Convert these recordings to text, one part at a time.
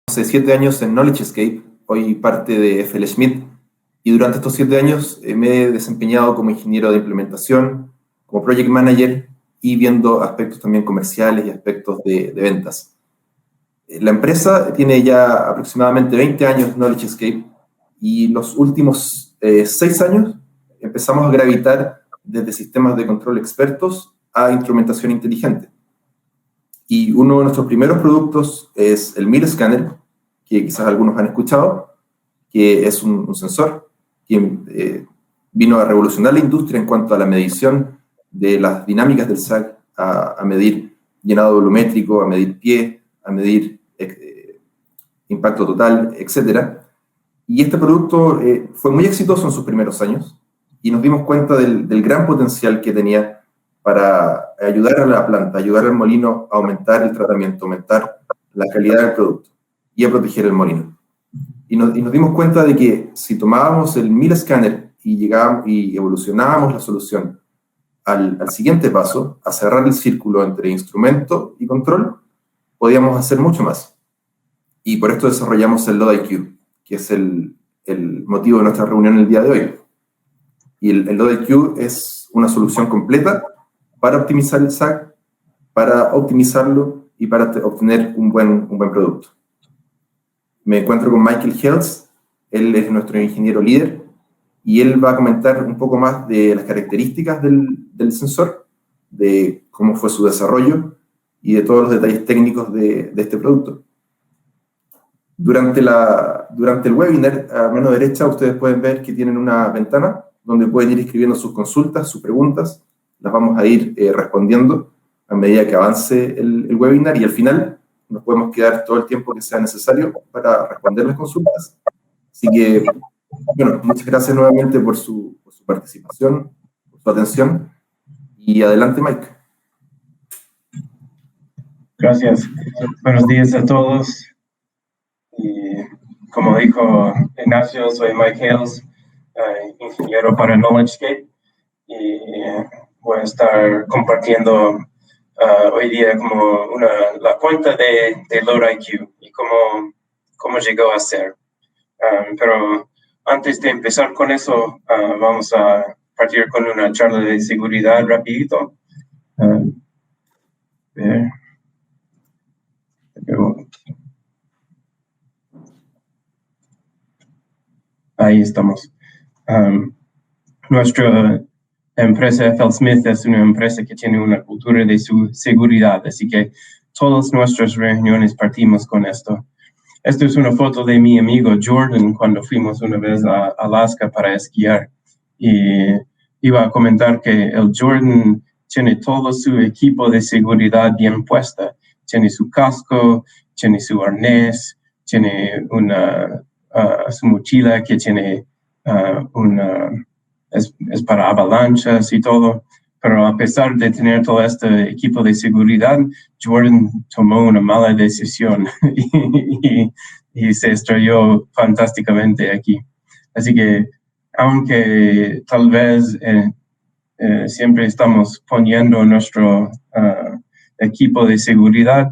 hace 7 años en KnowledgeScape, hoy parte de FLSmidth, y durante estos 7 años me he desempeñado como ingeniero de implementación, como project manager y viendo aspectos también comerciales y aspectos de ventas. La empresa tiene ya aproximadamente 20 años KnowledgeScape y los últimos 6 años empezamos a gravitar desde sistemas de control expertos a instrumentación inteligente. Y uno de nuestros primeros productos es el Mill Scanner, que quizás algunos han escuchado, que es un sensor que vino a revolucionar la industria en cuanto a la medición de las dinámicas del SAG, a medir llenado volumétrico, a medir pie, a medir impacto total, etc. Y este producto fue muy exitoso en sus primeros años y nos dimos cuenta del gran potencial que tenía para ayudar a la planta, ayudar al molino a aumentar el tratamiento, aumentar la calidad del producto y a proteger el molino. Y nos dimos cuenta de que si tomábamos el Mill Scanner y evolucionábamos la solución al siguiente paso, a cerrar el círculo entre instrumento y control, podíamos hacer mucho más. Y por esto desarrollamos el LoadIQ, que es el motivo de nuestra reunión el día de hoy. Y el LoadIQ es una solución completa para optimizar el SAG, para optimizarlo y para obtener un buen producto. Me encuentro con Michael Heltz, él es nuestro ingeniero líder, y él va a comentar un poco más de las características del sensor, de cómo fue su desarrollo y de todos los detalles técnicos de este producto. Durante el webinar, a mano derecha, ustedes pueden ver que tienen una ventana donde pueden ir escribiendo sus consultas, sus preguntas. Las vamos a ir respondiendo a medida que avance el webinar, y al final nos podemos quedar todo el tiempo que sea necesario para responder las consultas. Así que, bueno, muchas gracias nuevamente por su participación, por su atención, y adelante, Mike. Gracias. Buenos días a todos. Y como dijo Ignacio, soy Mike Hales, ingeniero para KnowledgeScape, y voy a estar compartiendo hoy día como la cuenta de LoadIQ y cómo llegó a ser. Pero antes de empezar con eso, vamos a partir con una charla de seguridad rapidito. Ahí estamos. Nuestra empresa FLSmidth es una empresa que tiene una cultura de su seguridad, así que todas nuestras reuniones partimos con esto. Esta es una foto de mi amigo Jordan cuando fuimos una vez a Alaska para esquiar, y iba a comentar que el Jordan tiene todo su equipo de seguridad bien puesta. Tiene su casco, tiene su arnés, tiene su mochila que tiene es para avalanchas y todo, pero a pesar de tener todo este equipo de seguridad, Jordan tomó una mala decisión y se estrelló fantásticamente aquí. Así que, aunque tal vez siempre estamos poniendo nuestro equipo de seguridad,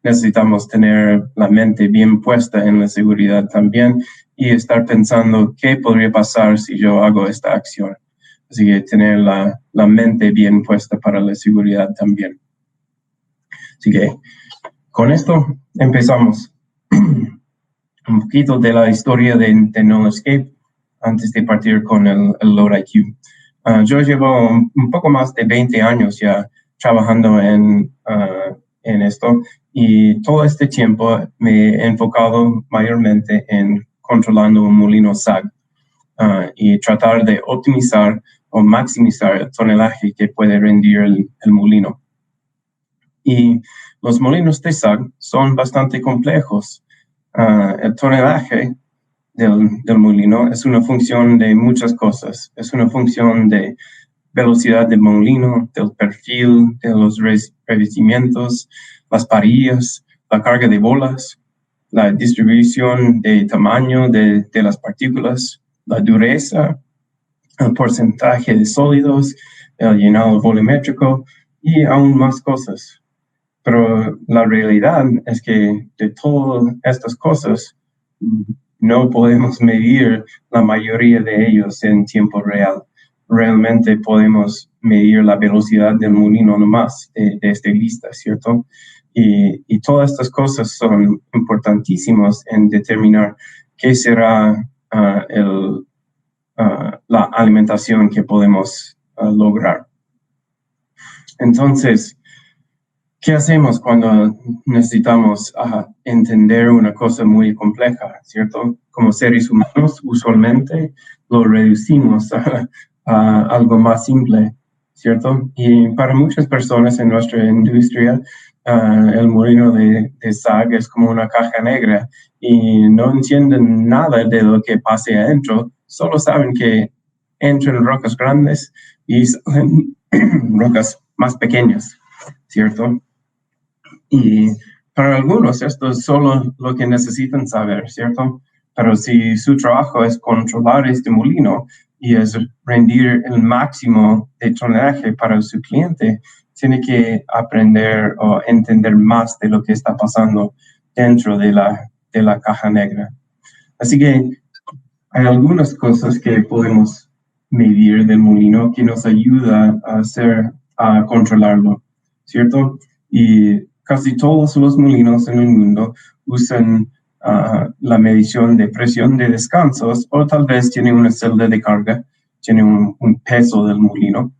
necesitamos tener la mente bien puesta en la seguridad también y estar pensando qué podría pasar si yo hago esta acción. Así que tener la mente bien puesta para la seguridad también. Así que con esto empezamos. Un poquito de la historia de KnowledgeScape antes de partir con el LoadIQ. Yo llevo un poco más de 20 años ya trabajando en esto, y todo este tiempo me he enfocado mayormente en controlando un molino SAG y tratar de optimizar o maximizar el tonelaje que puede rendir el molino. Y los molinos de SAG son bastante complejos. El tonelaje del molino es una función de muchas cosas. Es una función de velocidad del molino, del perfil, de los revestimientos, las parillas, la carga de bolas, la distribución de tamaño de las partículas, la dureza, el porcentaje de sólidos, el llenado volumétrico y aún más cosas. Pero la realidad es que de todas estas cosas no podemos medir la mayoría de ellos en tiempo real. Realmente podemos medir la velocidad del molino nomás de esta lista, ¿cierto? Y todas estas cosas son importantísimas en determinar qué será la alimentación que podemos lograr. Entonces, ¿qué hacemos cuando necesitamos entender una cosa muy compleja, cierto? Como seres humanos, usualmente lo reducimos a algo más simple, ¿cierto? Y para muchas personas en nuestra industria, el molino de SAG es como una caja negra y no entienden nada de lo que pase adentro, solo saben que entran rocas grandes y salen rocas más pequeñas, ¿cierto? Y para algunos esto es solo lo que necesitan saber, ¿cierto? Pero si su trabajo es controlar este molino y es rendir el máximo de tonelaje para su cliente, tiene que aprender o entender más de lo que está pasando dentro de la caja negra. Así que hay algunas cosas que podemos medir del molino que nos ayuda a controlarlo, ¿cierto? Y casi todos los molinos en el mundo usan la medición de presión de descansos, o tal vez tienen una celda de carga, tienen un peso del molino.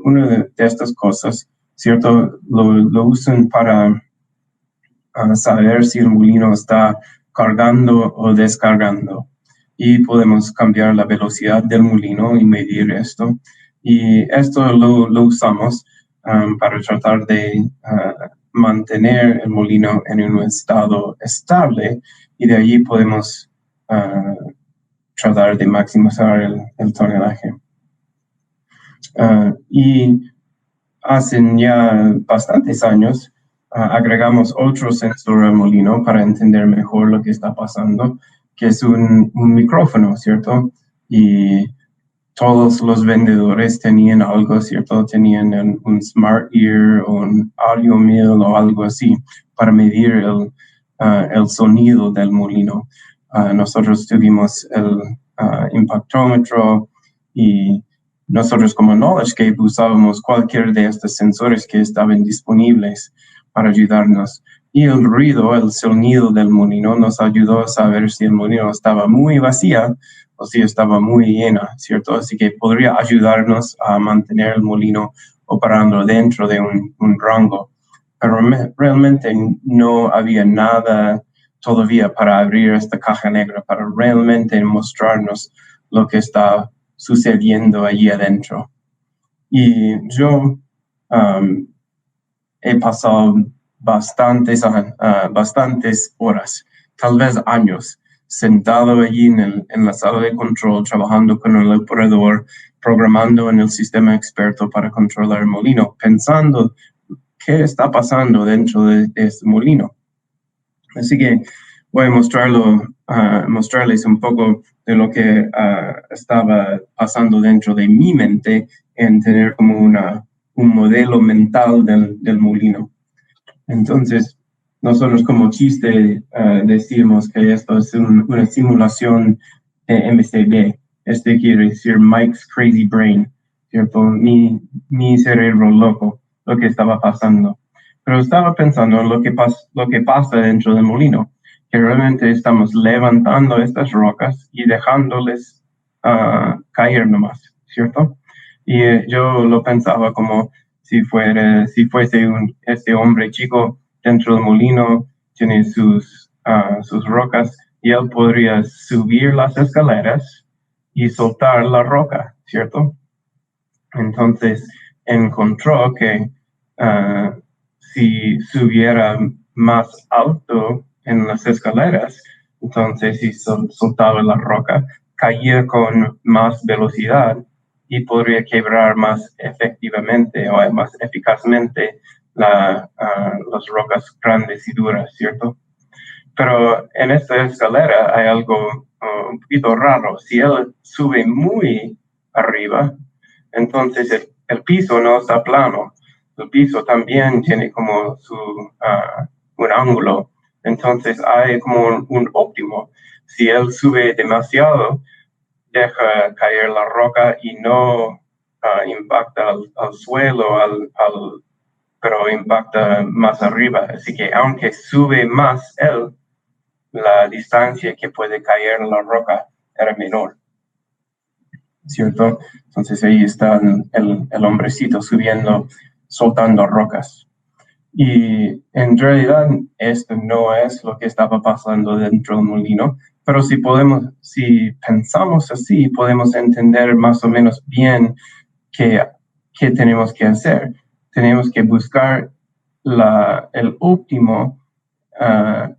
Una de estas cosas, ¿cierto? Lo usan para saber si el molino está cargando o descargando. Y podemos cambiar la velocidad del molino y medir esto. Y esto lo usamos para tratar de mantener el molino en un estado estable, y de allí podemos tratar de maximizar el tonelaje. Y hace ya bastantes años agregamos otro sensor al molino para entender mejor lo que está pasando, que es un micrófono, ¿cierto? Y todos los vendedores tenían algo, ¿cierto? Tenían un Smart Ear o un Audio Mill o algo así para medir el sonido del molino. Nosotros tuvimos el impactómetro, y nosotros como KnowledgeScape usábamos cualquier de estos sensores que estaban disponibles para ayudarnos. Y el ruido, el sonido del molino nos ayudó a saber si el molino estaba muy vacía o si estaba muy llena, ¿cierto? Así que podría ayudarnos a mantener el molino operando dentro de un rango. Pero realmente no había nada todavía para abrir esta caja negra, para realmente mostrarnos lo que está sucediendo allí adentro. Y yo he pasado bastantes horas, tal vez años, sentado allí en la sala de control, trabajando con el operador, programando en el sistema experto para controlar el molino, pensando qué está pasando dentro de este molino. Así que voy a mostrarles un poco de lo que estaba pasando dentro de mi mente, en tener como un modelo mental del molino. Entonces, nosotros como chiste decimos que esto es una simulación de MCB. Este quiere decir Mike's Crazy Brain, ¿cierto? Mi cerebro loco, lo que estaba pasando. Pero estaba pensando en lo que pasa dentro del molino, que realmente estamos levantando estas rocas y dejándoles caer nomás, ¿cierto? Y yo lo pensaba como si fuese este hombre chico dentro del molino, tiene sus rocas, y él podría subir las escaleras y soltar la roca, ¿cierto? Entonces encontró que si subiera más alto en las escaleras, entonces si soltaba la roca, caía con más velocidad y podría quebrar más efectivamente o más eficazmente las rocas grandes y duras, ¿cierto? Pero en esta escalera hay algo un poquito raro. Si él sube muy arriba, entonces el piso no está plano, el piso también tiene como un ángulo. Entonces hay como un óptimo. Si él sube demasiado, deja caer la roca y no impacta al suelo, pero impacta más arriba. Así que aunque sube más él, la distancia que puede caer la roca era menor, ¿cierto? Entonces ahí está el hombrecito subiendo, soltando rocas. Y en realidad esto no es lo que estaba pasando dentro del molino, pero si pensamos así, podemos entender más o menos bien qué tenemos que hacer. Tenemos que buscar el óptimo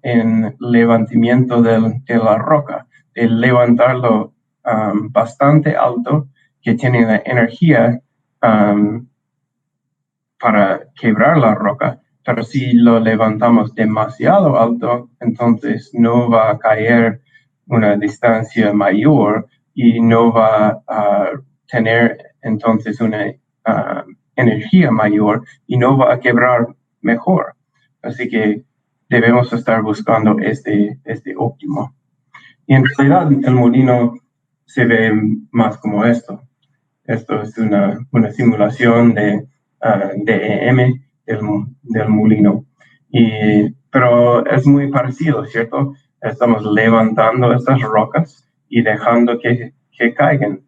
en levantamiento de la roca, el levantarlo bastante alto, que tiene la energía para quebrar la roca. Pero si lo levantamos demasiado alto, entonces no va a caer una distancia mayor y no va a tener entonces una energía mayor y no va a quebrar mejor. Así que debemos estar buscando este óptimo. Y en realidad el molino se ve más como esto. Esto es una simulación de DEM del molino. Pero es muy parecido, ¿cierto? Estamos levantando estas rocas y dejando que caigan,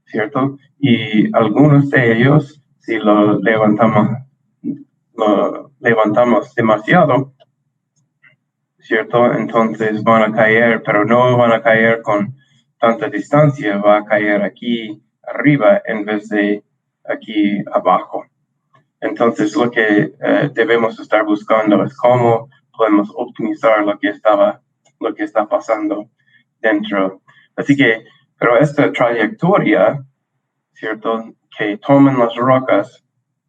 ¿cierto? Y algunos de ellos, si lo levantamos demasiado, ¿cierto? Entonces van a caer, pero no van a caer con tanta distancia, va a caer aquí arriba en vez de aquí abajo. Entonces lo que debemos estar buscando es cómo podemos optimizar lo que está pasando dentro. Así que, pero esta trayectoria, ¿cierto? Que tomen las rocas,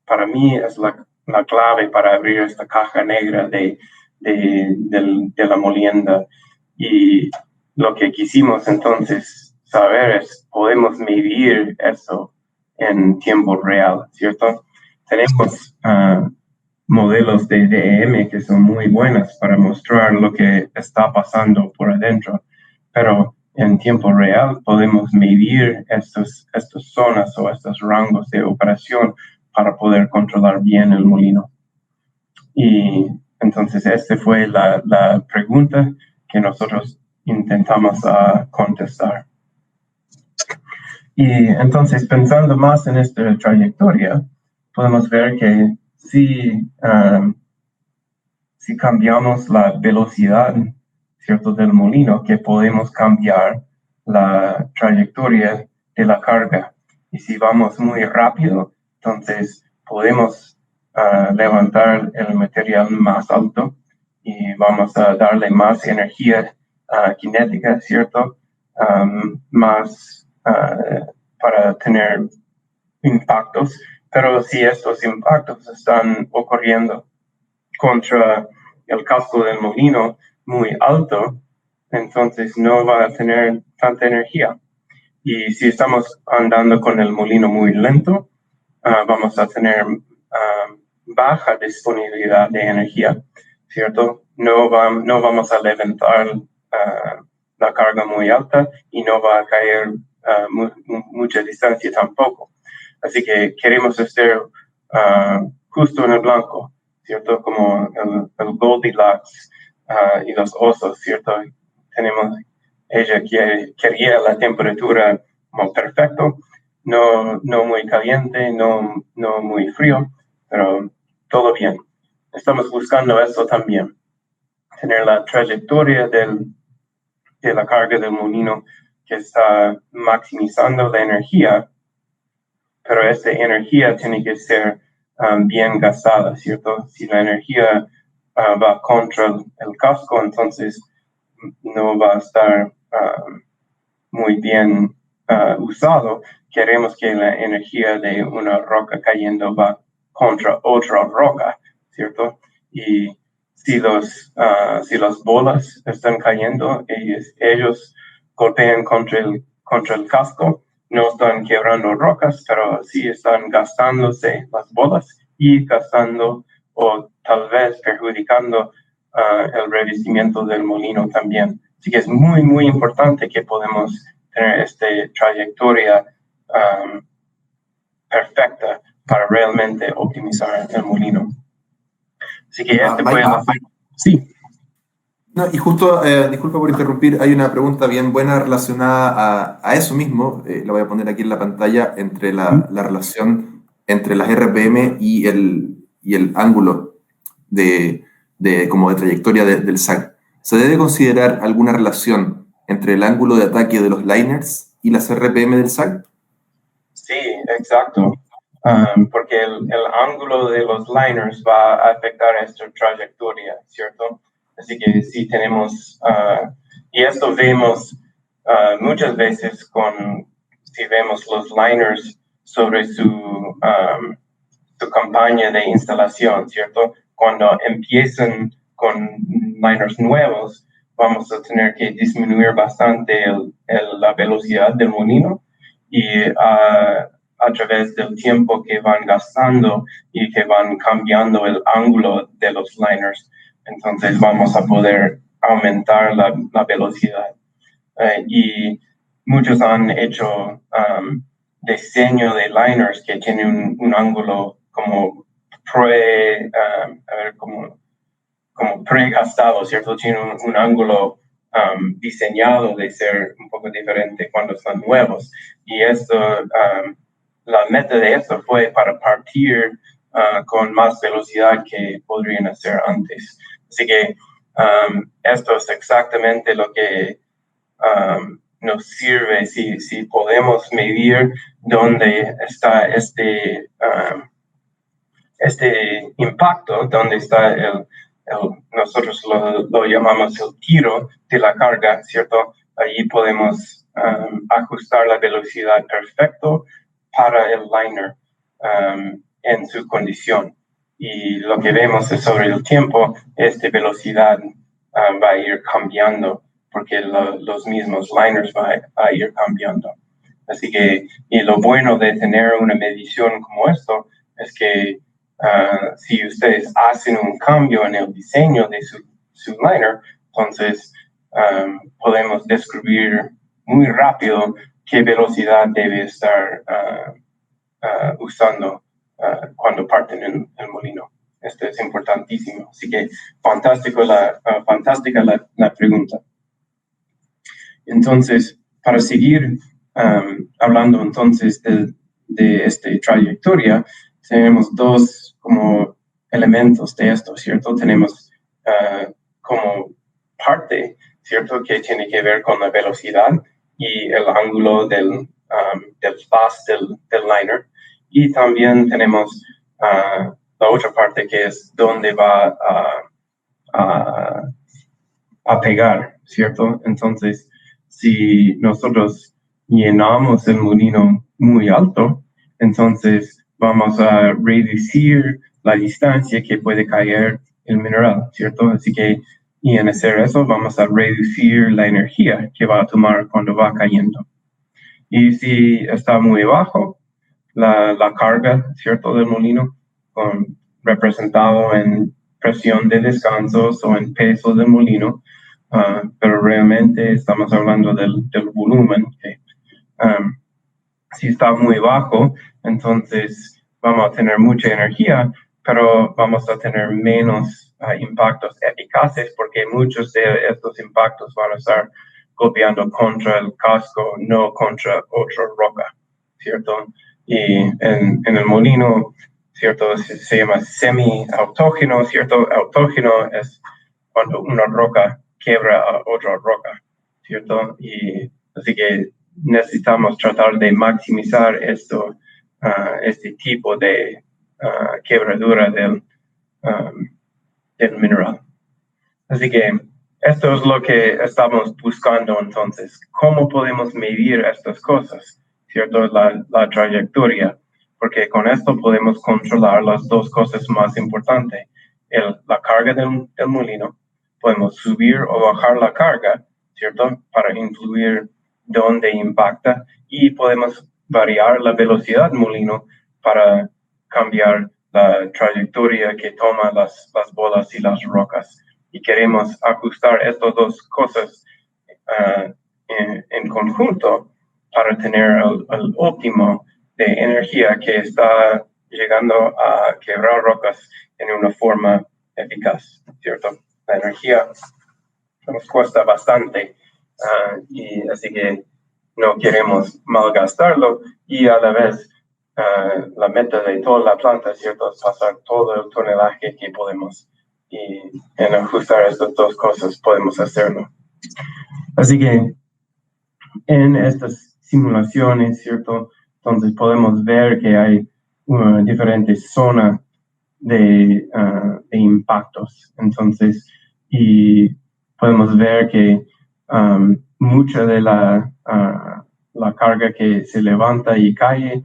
para mí es la clave para abrir esta caja negra de la molienda. Y lo que quisimos entonces saber es, podemos medir eso en tiempo real, ¿cierto? Tenemos modelos de DEM que son muy buenas para mostrar lo que está pasando por adentro, pero en tiempo real podemos medir estas zonas o estos rangos de operación para poder controlar bien el molino. Y entonces esta fue la pregunta que nosotros intentamos contestar. Y entonces pensando más en esta trayectoria, podemos ver que si cambiamos la velocidad, ¿cierto?, del molino, que podemos cambiar la trayectoria de la carga. Y si vamos muy rápido, entonces podemos levantar el material más alto y vamos a darle más energía cinética, ¿cierto? Más para tener impactos. Pero si estos impactos están ocurriendo contra el casco del molino muy alto, entonces no va a tener tanta energía. Y si estamos andando con el molino muy lento, vamos a tener baja disponibilidad de energía, ¿cierto? No vamos a levantar la carga muy alta y no va a caer mucha distancia tampoco. Así que queremos estar justo en el blanco, ¿cierto? Como el Goldilocks y los osos, ¿cierto? Ella quería la temperatura como perfecto, no muy caliente, no muy frío, pero todo bien. Estamos buscando eso también, tener la trayectoria de la carga del molino que está maximizando la energía, pero esa energía tiene que ser bien gastada, ¿cierto? Si la energía va contra el casco, entonces no va a estar muy bien usado. Queremos que la energía de una roca cayendo va contra otra roca, ¿cierto? Y si las bolas están cayendo, ellos golpean contra el casco, no están quebrando rocas, pero sí están gastándose las bolas y gastando o tal vez perjudicando el revestimiento del molino también. Así que es muy, muy importante que podemos tener esta trayectoria perfecta para realmente optimizar el molino. Así que fue el efecto. Sí. No, y justo, disculpa por interrumpir, hay una pregunta bien buena relacionada a eso mismo, la voy a poner aquí en la pantalla, entre la relación entre las RPM y el ángulo como de trayectoria del SAG. ¿Se debe considerar alguna relación entre el ángulo de ataque de los liners y las RPM del SAG? Sí, exacto. Porque el ángulo de los liners va a afectar esta trayectoria, ¿cierto? Así que sí tenemos, y esto vemos muchas veces si vemos los liners sobre su campaña de instalación, ¿cierto? Cuando empiezan con liners nuevos, vamos a tener que disminuir bastante la velocidad del molino y a través del tiempo que van gastando y que van cambiando el ángulo de los liners, entonces vamos a poder aumentar la velocidad. Y muchos han hecho diseño de liners que tienen un ángulo como pre-gastado, ¿cierto? Tiene un ángulo diseñado de ser un poco diferente cuando están nuevos. Y esto, la meta de esto fue para partir con más velocidad que podrían hacer antes. Así que esto es exactamente lo que nos sirve si podemos medir dónde está este impacto, dónde está nosotros lo llamamos el tiro de la carga, ¿cierto? Allí podemos ajustar la velocidad perfecto para el liner en su condición. Y lo que vemos es sobre el tiempo, esta velocidad va a ir cambiando porque los mismos liners van a ir cambiando. Así que, y lo bueno de tener una medición como esto es que si ustedes hacen un cambio en el diseño de su liner, entonces podemos descubrir muy rápido qué velocidad debe estar usando cuando parten el molino. Esto es importantísimo. Así que fantástica la pregunta. Entonces, para seguir hablando entonces de esta trayectoria, tenemos dos como elementos de esto, ¿cierto? Tenemos como parte, ¿cierto? Que tiene que ver con la velocidad y el ángulo del faz del liner. Y también tenemos la otra parte que es donde va a pegar, ¿cierto? Entonces, si nosotros llenamos el molino muy alto, entonces vamos a reducir la distancia que puede caer el mineral, ¿cierto? Así que, y en hacer eso, vamos a reducir la energía que va a tomar cuando va cayendo. Y si está muy bajo, la carga, ¿cierto?, del molino, representado en presión de descansos o en peso del molino, pero realmente estamos hablando del volumen. Si está muy bajo, entonces vamos a tener mucha energía, pero vamos a tener menos impactos eficaces porque muchos de estos impactos van a estar golpeando contra el casco, no contra otra roca, ¿cierto? Y en el molino, ¿cierto? Se llama semi-autógeno, ¿cierto? Autógeno es cuando una roca quiebra a otra roca, ¿cierto? Y así que necesitamos tratar de maximizar este tipo de quebradura del mineral. Así que esto es lo que estamos buscando entonces. ¿Cómo podemos medir estas cosas? ¿Cierto? La trayectoria. Porque con esto podemos controlar las dos cosas más importantes. La carga del molino. Podemos subir o bajar la carga, ¿cierto? Para influir dónde impacta. Y podemos variar la velocidad del molino para cambiar la trayectoria que toman las bolas y las rocas. Y queremos ajustar estas dos cosas en conjunto para tener el óptimo de energía que está llegando a quebrar rocas en una forma eficaz, ¿cierto? La energía nos cuesta bastante y así que no queremos malgastarlo y a la vez la meta de toda la planta, ¿cierto? Es pasar todo el tonelaje que podemos y en ajustar estas dos cosas podemos hacerlo. Así que en estas simulaciones, ¿cierto? Entonces podemos ver que hay diferentes zonas de impactos. Entonces, y podemos ver que mucha de la carga que se levanta y cae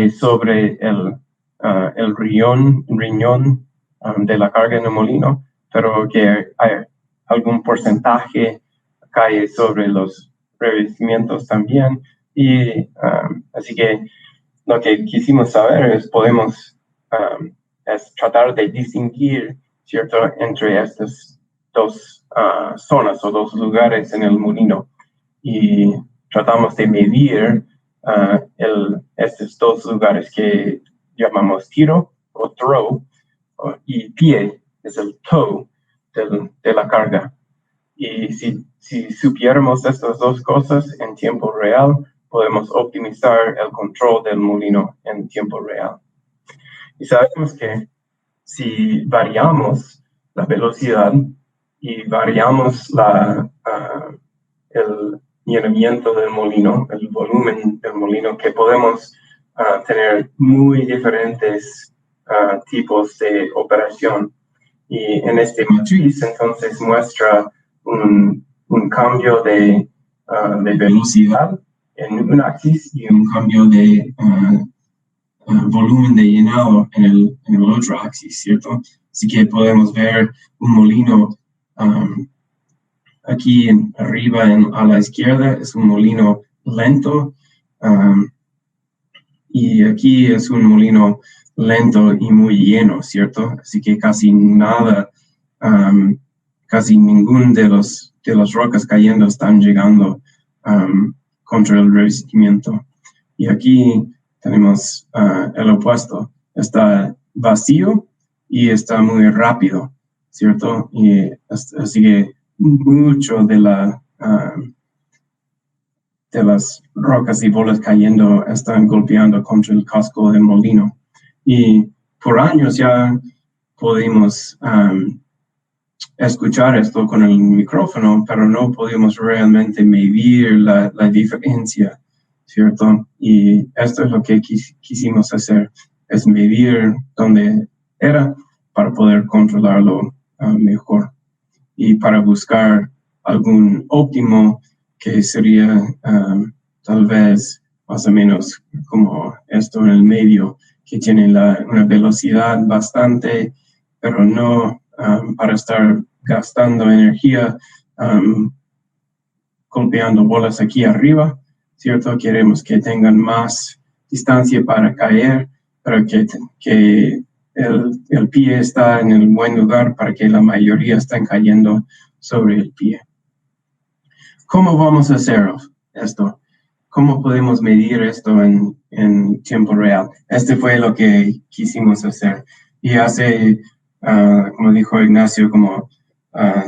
sobre el riñón de la carga en el molino, pero que hay algún porcentaje cae sobre los revestimientos también. Y así que lo que quisimos saber es es tratar de distinguir, ¿cierto?, entre estas dos zonas o dos lugares en el molino. Y tratamos de medir estos dos lugares que llamamos tiro o throw, y pie es el toe de la carga. Y si supiéramos estas dos cosas en tiempo real, podemos optimizar el control del molino en tiempo real. Y sabemos que si variamos la velocidad y variamos el llenamiento del molino, el volumen del molino, que podemos tener muy diferentes tipos de operación. Y en este matriz, entonces, muestra un cambio de velocidad en un axis y un cambio de volumen de llenado en el otro axis, ¿cierto? Así que podemos ver un molino aquí arriba a la izquierda, es un molino lento, y aquí es un molino lento y muy lleno, ¿cierto? Así que casi nada, casi ningún de las rocas cayendo están llegando contra el revestimiento. Y aquí tenemos el opuesto, está vacío y está muy rápido, ¿cierto? Y así que mucho de las rocas y bolas cayendo están golpeando contra el casco del molino. Y por años ya pudimos escuchar esto con el micrófono, pero no podíamos realmente medir la diferencia, ¿cierto? Y esto es lo que quisimos hacer, es medir dónde era para poder controlarlo mejor y para buscar algún óptimo que sería tal vez más o menos como esto en el medio, que tiene una velocidad bastante, pero no para estar gastando energía golpeando bolas aquí arriba, ¿cierto? Queremos que tengan más distancia para caer, pero que el pie está en el buen lugar para que la mayoría estén cayendo sobre el pie. ¿Cómo vamos a hacer esto? ¿Cómo podemos medir esto en tiempo real? Este fue lo que quisimos hacer. Y hace, como dijo Ignacio, como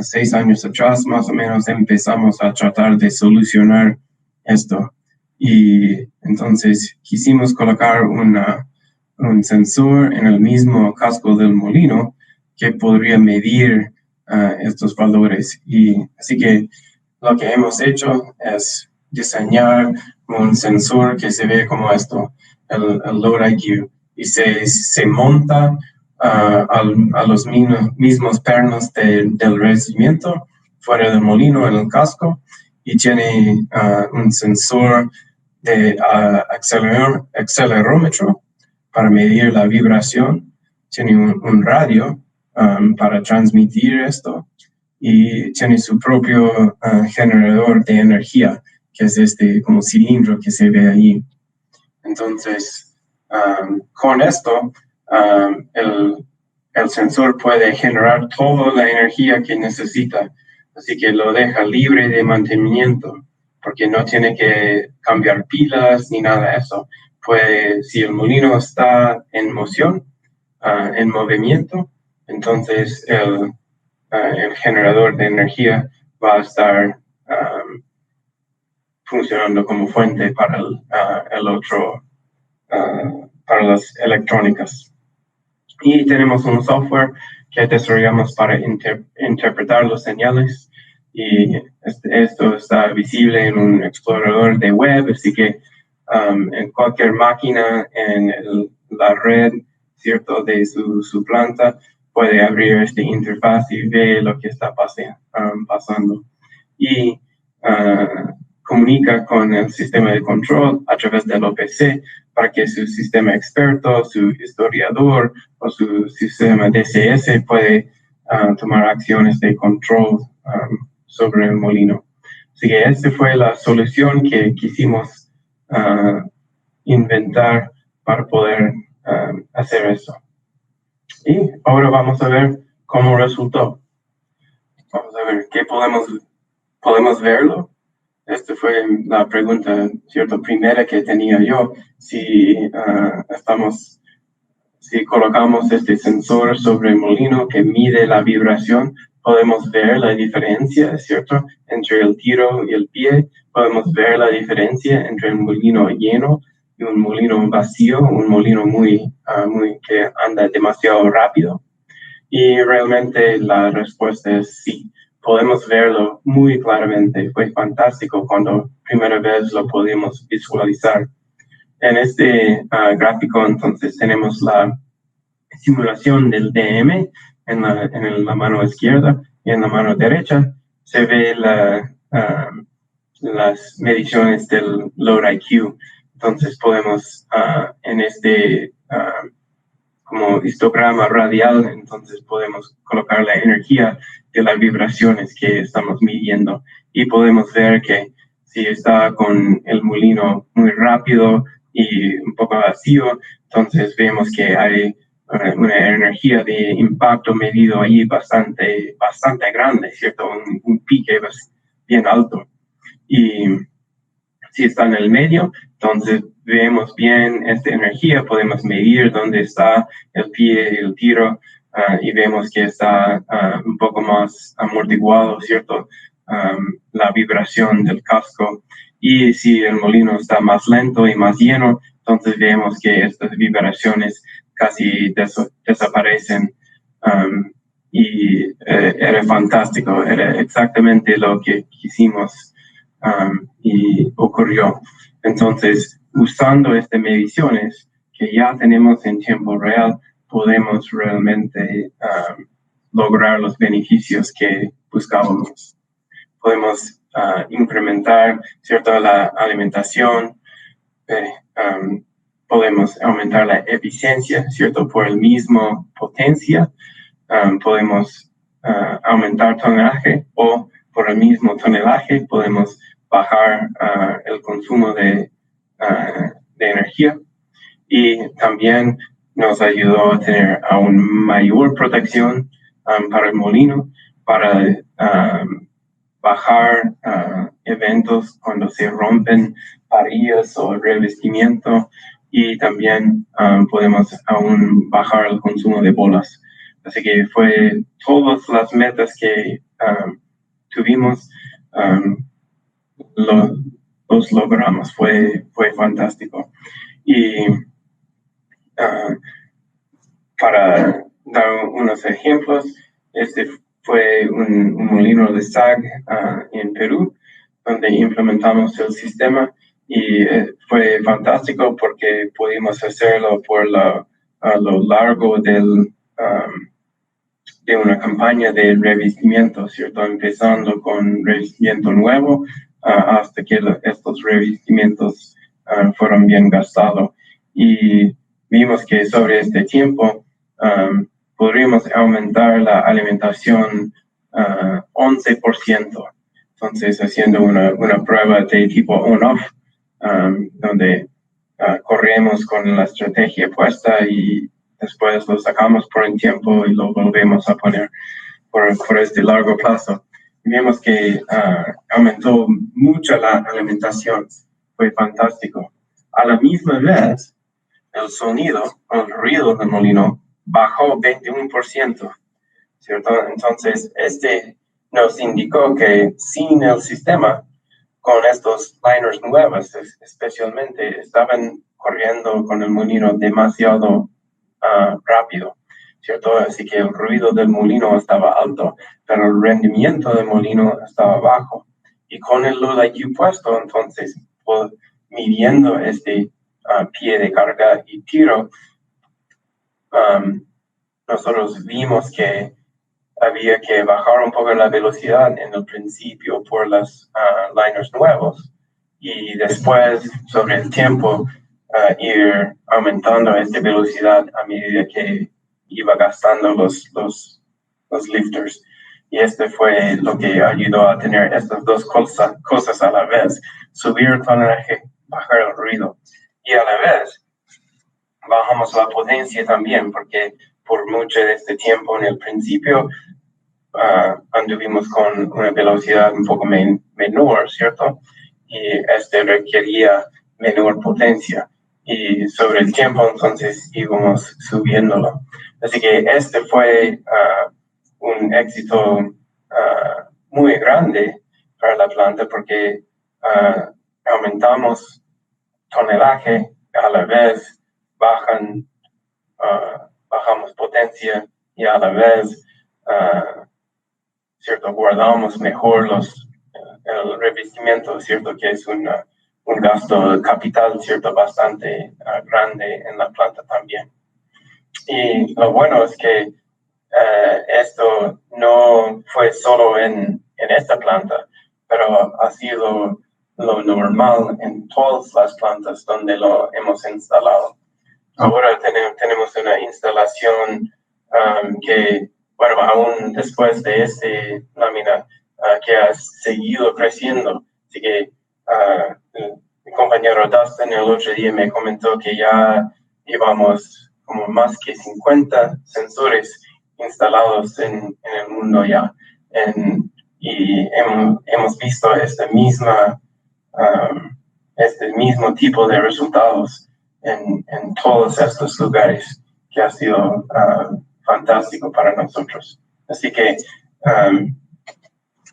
6 años atrás, más o menos, empezamos a tratar de solucionar esto. Y entonces quisimos colocar un sensor en el mismo casco del molino que podría medir estos valores. Y así que lo que hemos hecho es diseñar un sensor que se ve como esto, el Load IQ, y se monta a los mismos pernos del revestimiento fuera del molino en el casco, y tiene un sensor de accelerómetro para medir la vibración, tiene un radio para transmitir esto, y tiene su propio generador de energía, que es este como cilindro que se ve ahí. Entonces, con esto el sensor puede generar toda la energía que necesita, así que lo deja libre de mantenimiento, porque no tiene que cambiar pilas ni nada de eso. Pues si el molino está en moción, en movimiento, entonces el generador de energía va a estar funcionando como fuente para para las electrónicas. Y tenemos un software que desarrollamos para interpretar las señales, y esto está visible en un explorador de web, así que en cualquier máquina en la red, ¿cierto?, de su planta, puede abrir esta interfaz y ver lo que está pasando. Y comunica con el sistema de control a través del OPC para que su sistema experto, su historiador o su sistema DCS puede tomar acciones de control sobre el molino. Así que esta fue la solución que quisimos inventar para poder hacer eso. Y ahora vamos a ver cómo resultó. Vamos a ver qué podemos verlo. Esta fue la pregunta, ¿cierto?, primera que tenía yo. Si colocamos este sensor sobre el molino que mide la vibración, podemos ver la diferencia, ¿cierto?, entre el tiro y el pie. Podemos ver la diferencia entre un molino lleno y un molino vacío, un molino que anda demasiado rápido. Y realmente la respuesta es sí. Podemos verlo muy claramente. Fue fantástico cuando primera vez lo pudimos visualizar. En este gráfico, entonces, tenemos la simulación del DM en la mano izquierda, y en la mano derecha se ve las mediciones del Load IQ. Entonces podemos en este como histograma radial, entonces podemos colocar la energía de las vibraciones que estamos midiendo, y podemos ver que si está con el molino muy rápido y un poco vacío, entonces vemos que hay una energía de impacto medido ahí bastante grande, ¿cierto? Un pique bien alto. Y si está en el medio, entonces vemos bien esta energía, podemos medir dónde está el pie y el tiro, y vemos que está un poco más amortiguado, ¿cierto? La vibración del casco. Y si el molino está más lento y más lleno, entonces vemos que estas vibraciones casi desaparecen. Y era fantástico, era exactamente lo que quisimos y ocurrió. Entonces, usando estas mediciones que ya tenemos en tiempo real, podemos realmente lograr los beneficios que buscábamos. Podemos incrementar, ¿cierto?, la alimentación, podemos aumentar la eficiencia, ¿cierto?, por el mismo potencia. Podemos aumentar tonelaje, o por el mismo tonelaje podemos bajar el consumo de energía, y también nos ayudó a tener aún mayor protección para el molino, para bajar eventos cuando se rompen varillas o revestimiento, y también podemos aún bajar el consumo de bolas. Así que fue todas las metas que tuvimos, los logramos. Fue fantástico. Y para dar unos ejemplos, este fue un molino de sag en Perú, donde implementamos el sistema, y fue fantástico porque pudimos hacerlo a lo largo de una campaña de revestimiento, ¿cierto? Empezando con revestimiento nuevo hasta que estos revestimientos fueron bien gastados. Y vimos que sobre este tiempo podríamos aumentar la alimentación 11%. Entonces, haciendo una prueba de tipo on-off, donde corremos con la estrategia puesta y después lo sacamos por un tiempo y lo volvemos a poner por este largo plazo. Vimos que aumentó mucho la alimentación, fue fantástico. A la misma vez, el sonido, el ruido del molino bajó 21%, ¿cierto? Entonces, nos indicó que sin el sistema, con estos liners nuevos, especialmente, estaban corriendo con el molino demasiado rápido, ¿cierto? Así que el ruido del molino estaba alto, pero el rendimiento del molino estaba bajo. Y con el Lula IQ puesto, entonces, midiendo pie de carga y tiro, nosotros vimos que había que bajar un poco la velocidad en el principio por los liners nuevos y después, sobre el tiempo, ir aumentando esta velocidad a medida que iba gastando los lifters. Y fue lo que ayudó a tener estas dos cosas a la vez: subir el tonelaje, bajar el ruido. Y a la vez, bajamos la potencia también, porque por mucho de este tiempo en el principio anduvimos con una velocidad un poco menor, ¿cierto? Y requería menor potencia. Y sobre el tiempo, entonces, íbamos subiéndolo. Así que fue un éxito muy grande para la planta, porque aumentamos tonelaje, a la vez bajamos potencia y a la vez ¿cierto? Guardamos mejor el revestimiento, ¿cierto? Que es un gasto capital, ¿cierto? Bastante grande en la planta también. Y lo bueno es que esto no fue solo en esta planta, pero ha sido lo normal en todas las plantas donde lo hemos instalado. Ahora tenemos una instalación que, bueno, aún después de lámina, que ha seguido creciendo. Así que mi compañero Dustin el otro día me comentó que ya llevamos como más que 50 sensores instalados en el mundo ya. Y hemos visto este mismo tipo de resultados en todos estos lugares, que ha sido fantástico para nosotros. Así que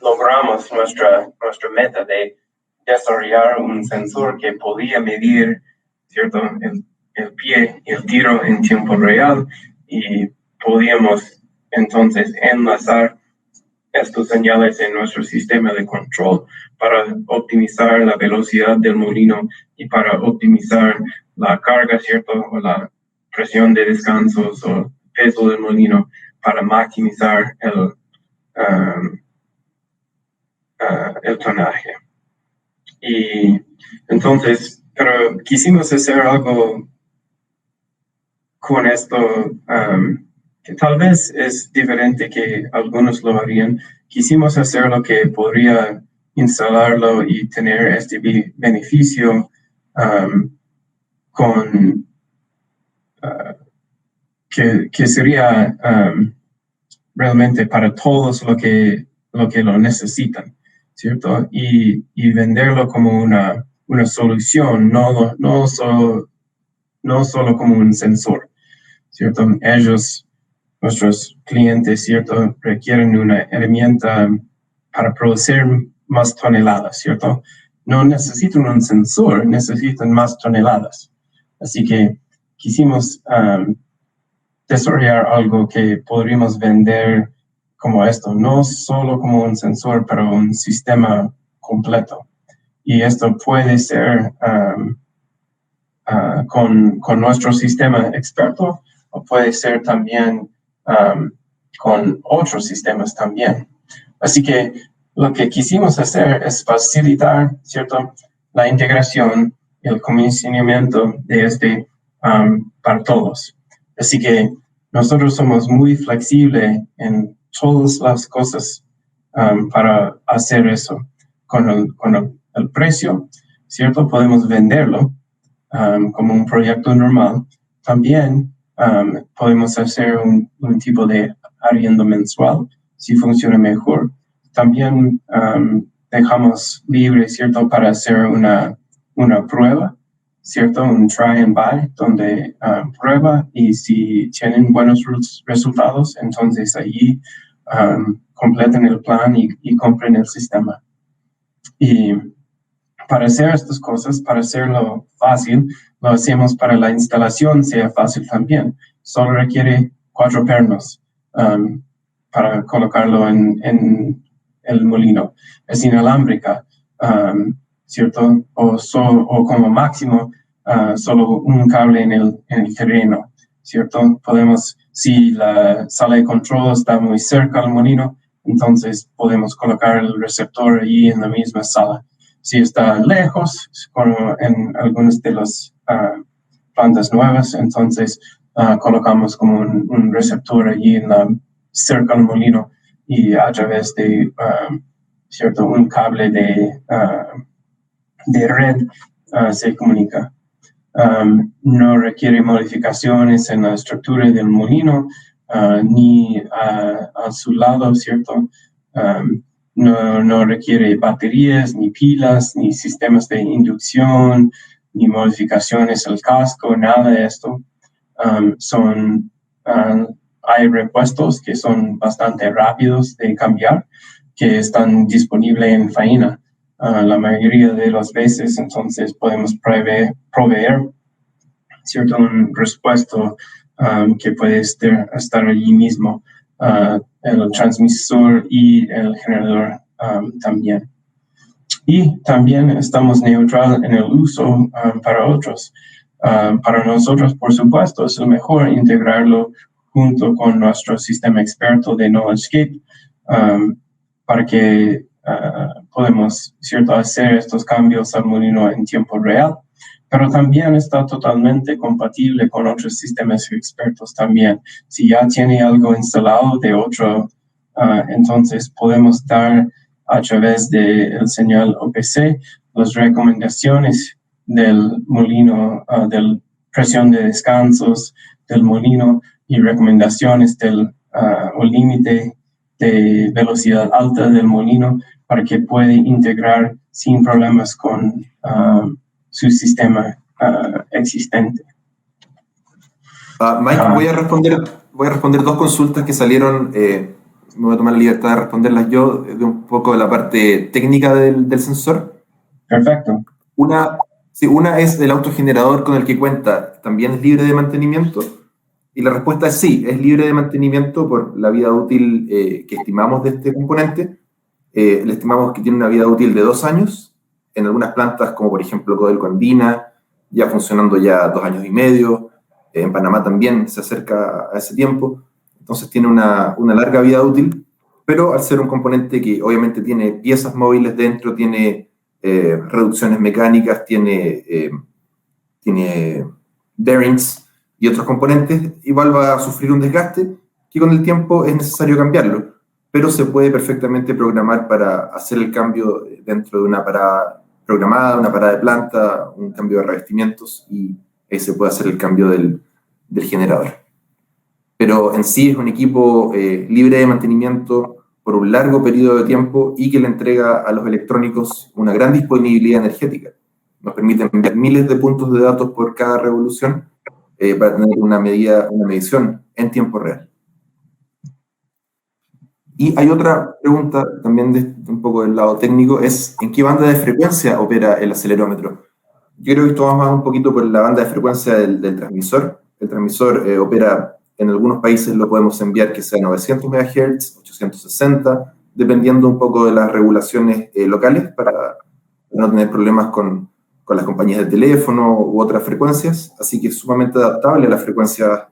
logramos nuestra meta de desarrollar un sensor que podía medir, ¿cierto?, el pie y el tiro en tiempo real, y podíamos entonces enlazar estos señales en nuestro sistema de control para optimizar la velocidad del molino y para optimizar la carga, ¿cierto?, o la presión de descansos o peso del molino, para maximizar el tonaje. Y entonces, pero quisimos hacer algo con esto que tal vez es diferente que algunos lo harían. Quisimos hacer lo que podría instalarlo y tener este beneficio que sería realmente para todos lo que lo necesitan, ¿cierto? Y venderlo como una solución, no solo como un sensor, ¿cierto? Nuestros clientes, ¿cierto?, requieren una herramienta para producir más toneladas, ¿cierto? No necesitan un sensor, necesitan más toneladas. Así que quisimos desarrollar algo que podríamos vender como esto, no solo como un sensor, pero un sistema completo. Y esto puede ser con nuestro sistema experto, o puede ser también con otros sistemas también. Así que lo que quisimos hacer es facilitar, ¿cierto?, la integración y el comisionamiento de para todos. Así que nosotros somos muy flexibles en todas las cosas para hacer eso. Con el precio, ¿cierto?, podemos venderlo como un proyecto normal. También podemos hacer un tipo de arriendo mensual, si funciona mejor. También dejamos libre, ¿cierto?, para hacer una prueba, ¿cierto?, un try and buy, donde prueba, y si tienen buenos resultados, entonces allí completen el plan y compren el sistema. Y para hacer estas cosas, para hacerlo fácil, lo hacemos para la instalación sea fácil también. Solo requiere 4 pernos para colocarlo en el molino. Es inalámbrica, ¿cierto? O como máximo, solo un cable en el terreno, ¿cierto? Podemos, si la sala de control está muy cerca al molino, entonces podemos colocar el receptor allí en la misma sala. Si está lejos, como en algunas de las plantas nuevas, entonces colocamos como un receptor allí cerca del molino y a través de ¿cierto?, un cable de red se comunica. No requiere modificaciones en la estructura del molino ni a su lado, ¿cierto? No requiere baterías, ni pilas, ni sistemas de inducción, ni modificaciones al casco, nada de esto. Hay repuestos que son bastante rápidos de cambiar, que están disponibles en faena la mayoría de las veces, entonces podemos proveer ¿cierto?, un repuesto que puede estar allí mismo, el transmisor y el generador también. Y también estamos neutral en el uso para otros. Para nosotros, por supuesto, es mejor integrarlo junto con nuestro sistema experto de KnowledgeScape para que podamos, ¿cierto?, hacer estos cambios al molino en tiempo real. Pero también está totalmente compatible con otros sistemas expertos también. Si ya tiene algo instalado de otro, entonces podemos dar a través del señal OPC las recomendaciones del molino, del presión de descansos del molino y recomendaciones del o límite de velocidad alta del molino para que pueda integrar sin problemas con su sistema existente. Mike, voy a responder 2 consultas que salieron. Me voy a tomar la libertad de responderlas yo, de un poco de la parte técnica del sensor. Perfecto. Una es el autogenerador con el que cuenta, ¿también es libre de mantenimiento? Y la respuesta es sí, es libre de mantenimiento por la vida útil que estimamos de este componente. Le estimamos que tiene una vida útil de 2 años. En algunas plantas, como por ejemplo Codelco Andina, ya funcionando ya 2 años y medio. En Panamá también se acerca a ese tiempo. Entonces tiene una larga vida útil, pero al ser un componente que obviamente tiene piezas móviles dentro, tiene reducciones mecánicas, tiene bearings y otros componentes, igual va a sufrir un desgaste que con el tiempo es necesario cambiarlo, pero se puede perfectamente programar para hacer el cambio dentro de una parada programada, una parada de planta, un cambio de revestimientos, y ahí se puede hacer el cambio del generador. Pero en sí es un equipo libre de mantenimiento por un largo periodo de tiempo y que le entrega a los electrónicos una gran disponibilidad energética. Nos permite enviar miles de puntos de datos por cada revolución para tener una medición en tiempo real. Y hay otra pregunta también un poco del lado técnico, es ¿en qué banda de frecuencia opera el acelerómetro? Yo creo que esto va más un poquito por la banda de frecuencia del transmisor. El transmisor opera, en algunos países lo podemos enviar que sea 900 MHz, 860, dependiendo un poco de las regulaciones locales para no tener problemas con las compañías de teléfono u otras frecuencias, así que es sumamente adaptable a las frecuencias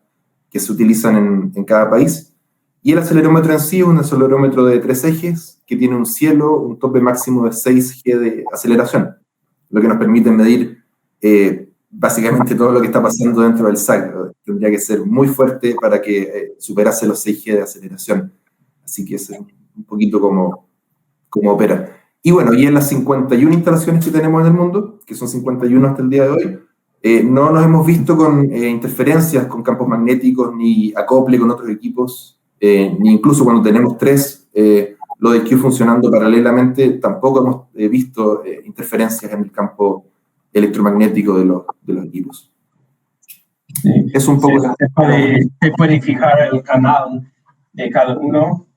que se utilizan en cada país. Y el acelerómetro en sí es un acelerómetro de 3 ejes que tiene un cielo, un tope máximo de 6 G de aceleración, lo que nos permite medir básicamente todo lo que está pasando dentro del SAC. Tendría que ser muy fuerte para que superase los 6 G de aceleración. Así que es un poquito como opera. Y bueno, y en las 51 instalaciones que tenemos en el mundo, que son 51 hasta el día de hoy, No nos hemos visto con interferencias con campos magnéticos, ni acople con otros equipos, ni incluso cuando tenemos tres los EQ funcionando paralelamente, tampoco hemos visto interferencias en el campo electromagnético de los equipos. Sí. Es un poco... Se puede fijar el canal de cada uno,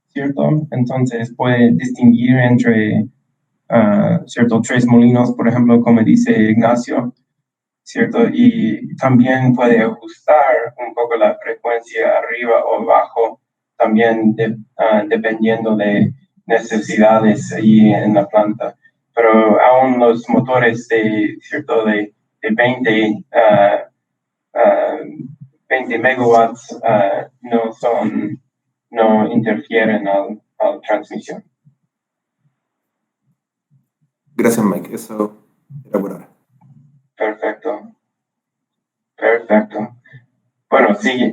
¿cierto? Entonces puede distinguir entre, ¿cierto? 3 molinos, por ejemplo, como dice Ignacio, ¿cierto? Y también puede ajustar un poco la frecuencia arriba o abajo, también dependiendo de necesidades ahí en la planta. Pero aún los motores ¿cierto? De 20 megawatts no interfieren al transmisión. Gracias, Mike. Eso era por ahora. Perfecto. Bueno, sí,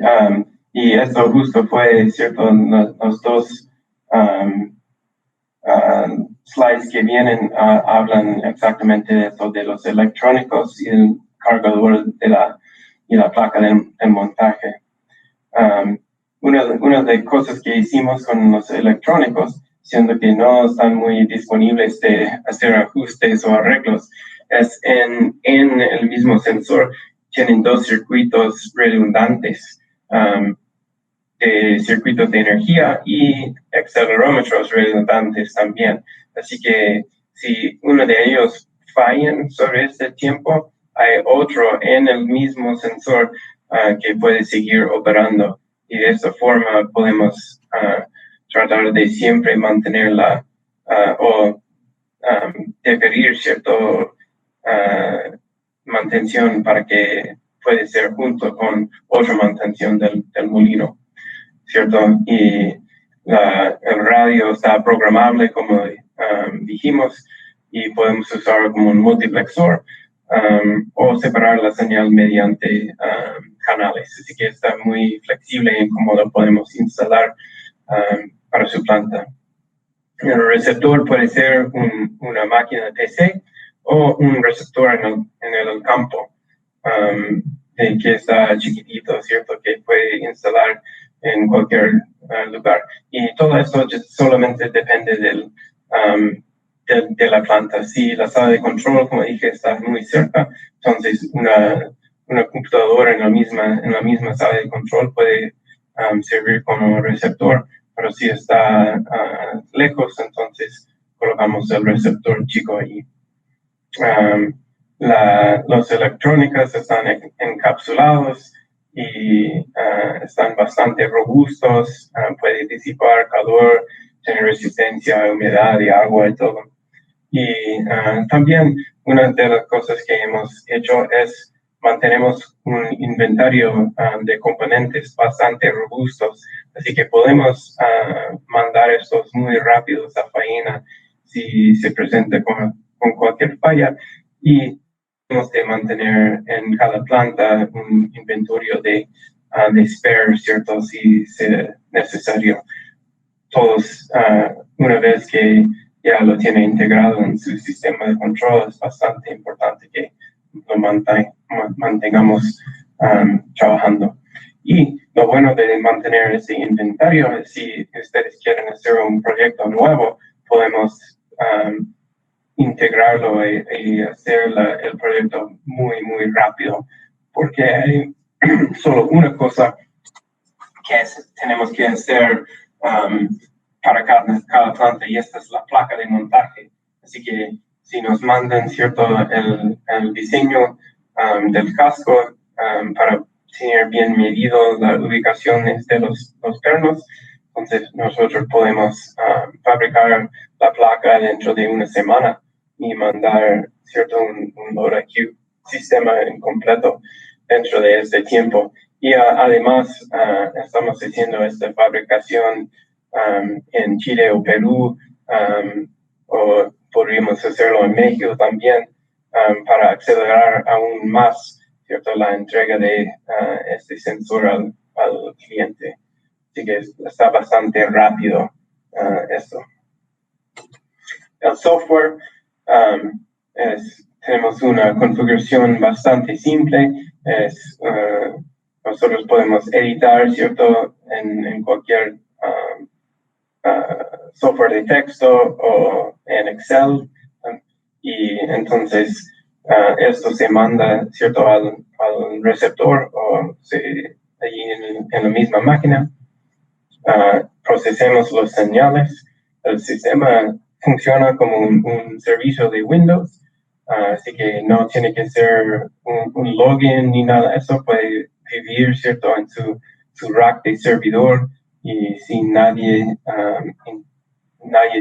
y esto justo fue, ¿cierto? Los dos slides que vienen hablan exactamente de esto, de los electrónicos y el cargador y la placa de montaje. Una de las cosas que hicimos con los electrónicos, siendo que no están muy disponibles de hacer ajustes o arreglos, es en el mismo sensor tienen 2 circuitos redundantes, de circuitos de energía y accelerómetros redundantes también. Así que si uno de ellos fallan sobre este tiempo, hay otro en el mismo sensor que puede seguir operando. Y de esta forma podemos tratar de siempre mantenerla o deferir cierto mantención para que puede ser junto con otra mantención del molino, ¿cierto? Y el radio está programable, como dijimos, y podemos usarlo como un multiplexor o separar la señal mediante canales. Así que está muy flexible en cómo lo podemos instalar para su planta. El receptor puede ser una máquina TC o un receptor en el campo que está chiquitito, ¿cierto? Que puede instalar en cualquier lugar. Y todo esto solamente depende de la planta. Si la sala de control, como dije, está muy cerca, entonces una computadora en la misma sala de control puede servir como receptor. Pero si está lejos, entonces colocamos el receptor chico ahí. Los electrónicos están encapsulados y están bastante robustos, puede disipar calor, tener resistencia a humedad y agua y todo. Y también una de las cosas que hemos hecho es mantenemos un inventario de componentes bastante robustos, así que podemos mandar estos muy rápidos a faena si se presenta con cualquier falla, y tenemos que mantener en cada planta un inventario de spare, ¿cierto? Si es necesario. Todos, una vez que ya lo tiene integrado en su sistema de control, es bastante importante que lo mantengamos trabajando. Y lo bueno de mantener ese inventario es si ustedes quieren hacer un proyecto nuevo, podemos integrarlo y hacer el proyecto muy, muy rápido, porque hay solo una cosa que tenemos que hacer para cada planta, y esta es la placa de montaje. Así que si nos mandan cierto el diseño del casco para tener bien medido las ubicaciones de los pernos, entonces nosotros podemos fabricar la placa dentro de una semana y mandar cierto un LoRaQ sistema incompleto dentro de este tiempo. Y además estamos haciendo esta fabricación en Chile o Perú, o podríamos hacerlo en México también, para acelerar aún más, ¿cierto?, la entrega de este sensor al cliente. Así que está bastante rápido esto. El software tenemos una configuración bastante simple. Nosotros podemos editar, ¿cierto?, en cualquier software de texto o en Excel. Y entonces esto se manda, ¿cierto?, al receptor o allí en la misma máquina. Procesemos los señales. El sistema funciona como un servicio de Windows, así que no tiene que ser un login ni nada de eso. Puede vivir, ¿cierto?, en su rack de servidor y sin nadie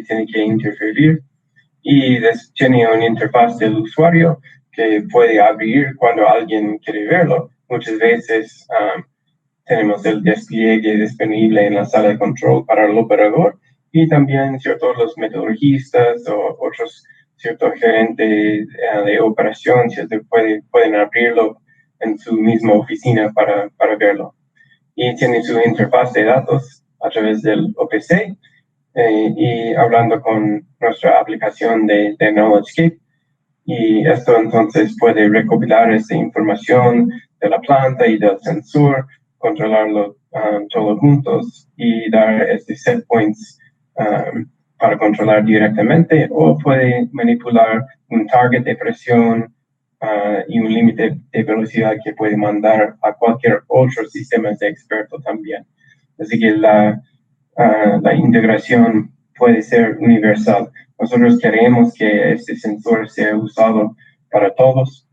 tiene que interferir. Y tiene una interfaz del usuario que puede abrir cuando alguien quiere verlo. Muchas veces tenemos el despliegue disponible en la sala de control para el operador y también, ¿cierto?, los metodologistas o otros, ¿cierto?, gerentes de operación, ¿cierto?, pueden abrirlo en su misma oficina para verlo. Y tiene su interfaz de datos a través del OPC y hablando con nuestra aplicación de KnowledgeScape. Y esto entonces puede recopilar esa información de la planta y del sensor, controlarlo todos juntos y dar set points para controlar directamente, o puede manipular un target de presión y un límite de velocidad que puede mandar a cualquier otro sistema de experto también. Así que la integración puede ser universal. Nosotros queremos que este sensor sea usado para todos.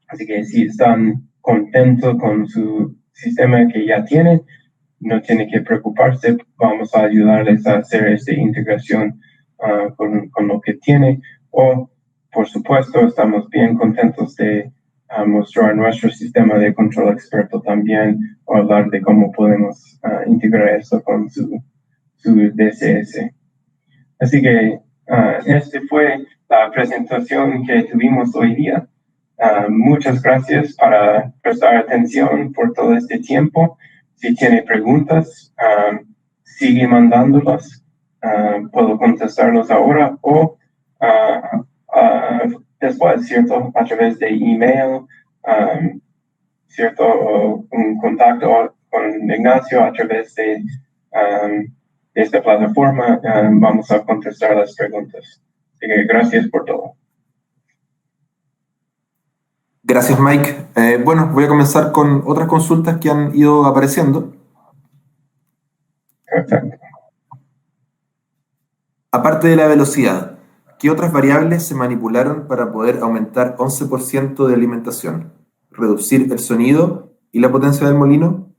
Así que si están contentos con su sistema que ya tienen, no tienen que preocuparse. Vamos a ayudarles a hacer esta integración con lo que tiene. O, por supuesto, estamos bien contentos de mostrar nuestro sistema de control experto también, o hablar de cómo podemos integrar eso con su DCS. Así que esta fue la presentación que tuvimos hoy día. Muchas gracias para prestar atención por todo este tiempo. Si tiene preguntas, sigue mandándolas. Puedo contestarlos ahora o después, ¿cierto? A través de email, ¿cierto? O un contacto con Ignacio a través de esta plataforma. Vamos a contestar las preguntas. Así que gracias por todo. Gracias, Mike. Bueno, voy a comenzar con otras consultas que han ido apareciendo. Perfecto. Aparte de la velocidad, ¿qué otras variables se manipularon para poder aumentar 11% de alimentación? ¿Reducir el sonido y la potencia del molino?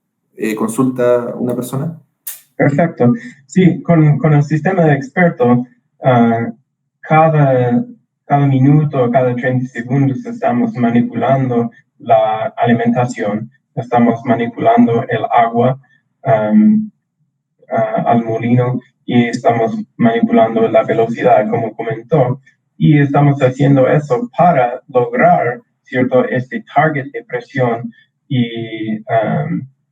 Consulta una persona. Perfecto. Sí, con el sistema de experto, cada minuto, cada 30 segundos estamos manipulando la alimentación, estamos manipulando el agua al molino y estamos manipulando la velocidad, como comentó, y estamos haciendo eso para lograr, ¿cierto?, este target de presión y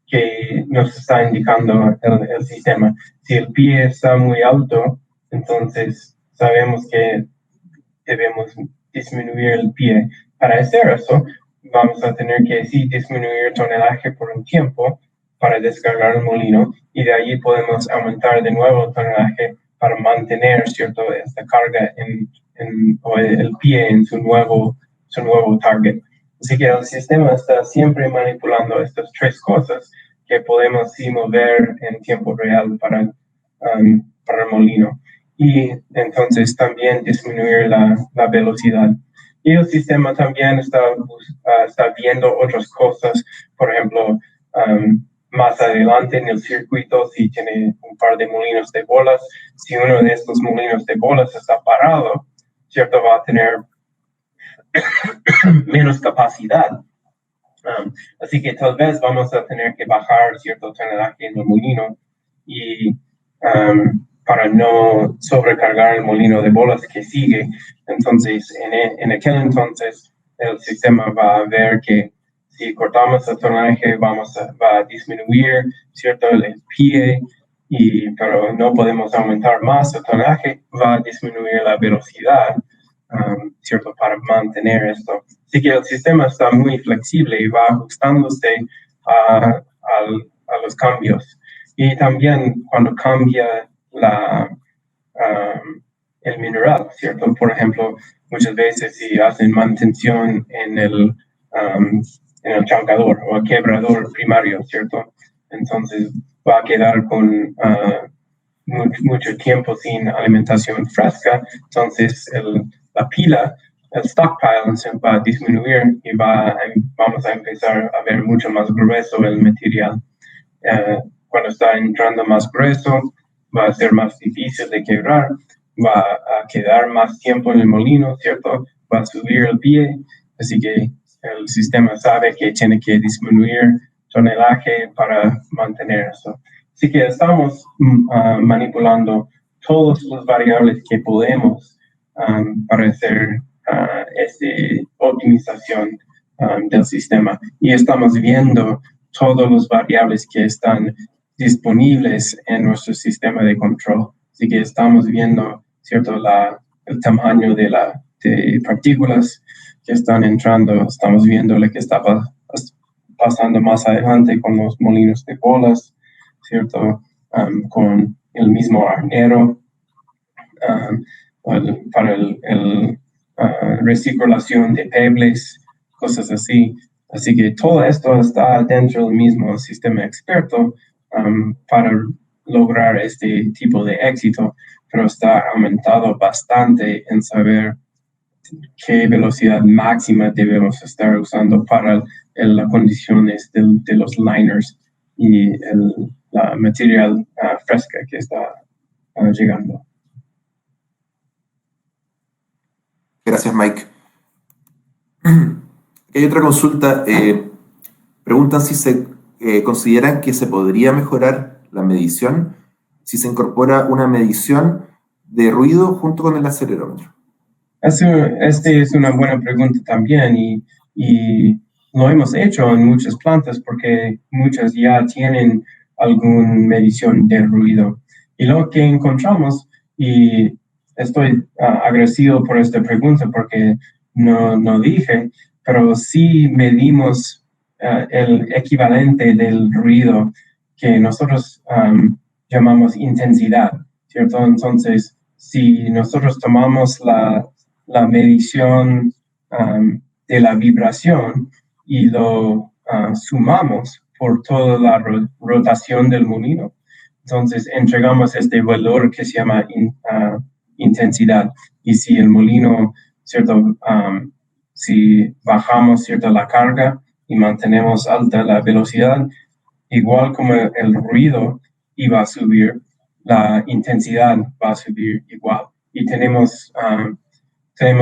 que nos está indicando el sistema. Si el pie está muy alto, entonces sabemos que debemos disminuir el pie. Para hacer eso, vamos a tener que disminuir el tonelaje por un tiempo para descargar el molino, y de allí podemos aumentar de nuevo el tonelaje para mantener, ¿cierto?, esta carga o el pie en su nuevo target. Así que el sistema está siempre manipulando estas tres cosas que podemos mover en tiempo real para el molino. Y entonces también disminuir la velocidad. Y el sistema también está viendo otras cosas, por ejemplo, más adelante en el circuito, si tiene un par de molinos de bolas, si uno de estos molinos de bolas está parado, ¿cierto?, va a tener menos capacidad. Así que tal vez vamos a tener que bajar cierto tonelaje en el molino y para no sobrecargar el molino de bolas que sigue. Entonces, en aquel entonces, el sistema va a ver que si cortamos el tonelaje va a disminuir, ¿cierto?, el pie, pero no podemos aumentar más el tonelaje, va a disminuir la velocidad ¿cierto? Para mantener esto. Así que el sistema está muy flexible y va ajustándose a los cambios. Y también cuando cambia el mineral, ¿cierto? Por ejemplo, muchas veces si hacen mantención en el chancador o el quebrador primario, ¿cierto? Entonces va a quedar con mucho tiempo sin alimentación fresca, entonces la pila, el stockpile se va a disminuir y vamos a empezar a ver mucho más grueso el material. Cuando está entrando más grueso, va a ser más difícil de quebrar, va a quedar más tiempo en el molino, ¿cierto? Va a subir el pie, así que el sistema sabe que tiene que disminuir tonelaje para mantener eso. Así que estamos manipulando todas las variables que podemos para hacer esta optimización del sistema. Y estamos viendo todas las variables que están disponibles en nuestro sistema de control. Así que estamos viendo, ¿cierto?, el tamaño de partículas que están entrando. Estamos viendo lo que está pasando más adelante con los molinos de bolas, ¿cierto? Con el mismo arnero para el recirculación de pebles, cosas así. Así que todo esto está dentro del mismo sistema experto para lograr este tipo de éxito, pero está aumentado bastante en saber qué velocidad máxima debemos estar usando para las condiciones de los liners y la material fresca que está llegando. Gracias, Mike. Hay otra consulta. Preguntan si se consideran que se podría mejorar la medición si se incorpora una medición de ruido junto con el acelerómetro. Esta es una buena pregunta también y lo hemos hecho en muchas plantas porque muchas ya tienen alguna medición de ruido. Y lo que encontramos, y estoy agradecido por esta pregunta porque no dije, pero sí medimos el equivalente del ruido que nosotros llamamos intensidad, ¿cierto? Entonces, si nosotros tomamos la medición de la vibración y lo sumamos por toda la rotación del molino, entonces entregamos este valor que se llama intensidad. Y si el molino, ¿cierto? Si bajamos, ¿cierto?, la carga y mantenemos alta la velocidad, igual como el ruido iba a subir, la intensidad va a subir igual. Y tenemos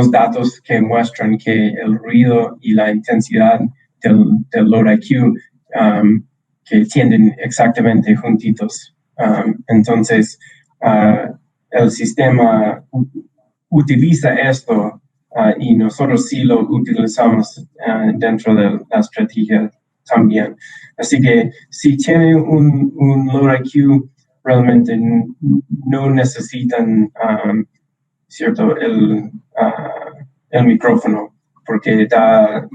datos que muestran que el ruido y la intensidad del load IQ que tienden exactamente juntitos. Entonces, el sistema utiliza esto y nosotros sí lo utilizamos dentro de la estrategia también. Así que si tiene un load IQ, realmente no necesitan ¿cierto? El micrófono, porque da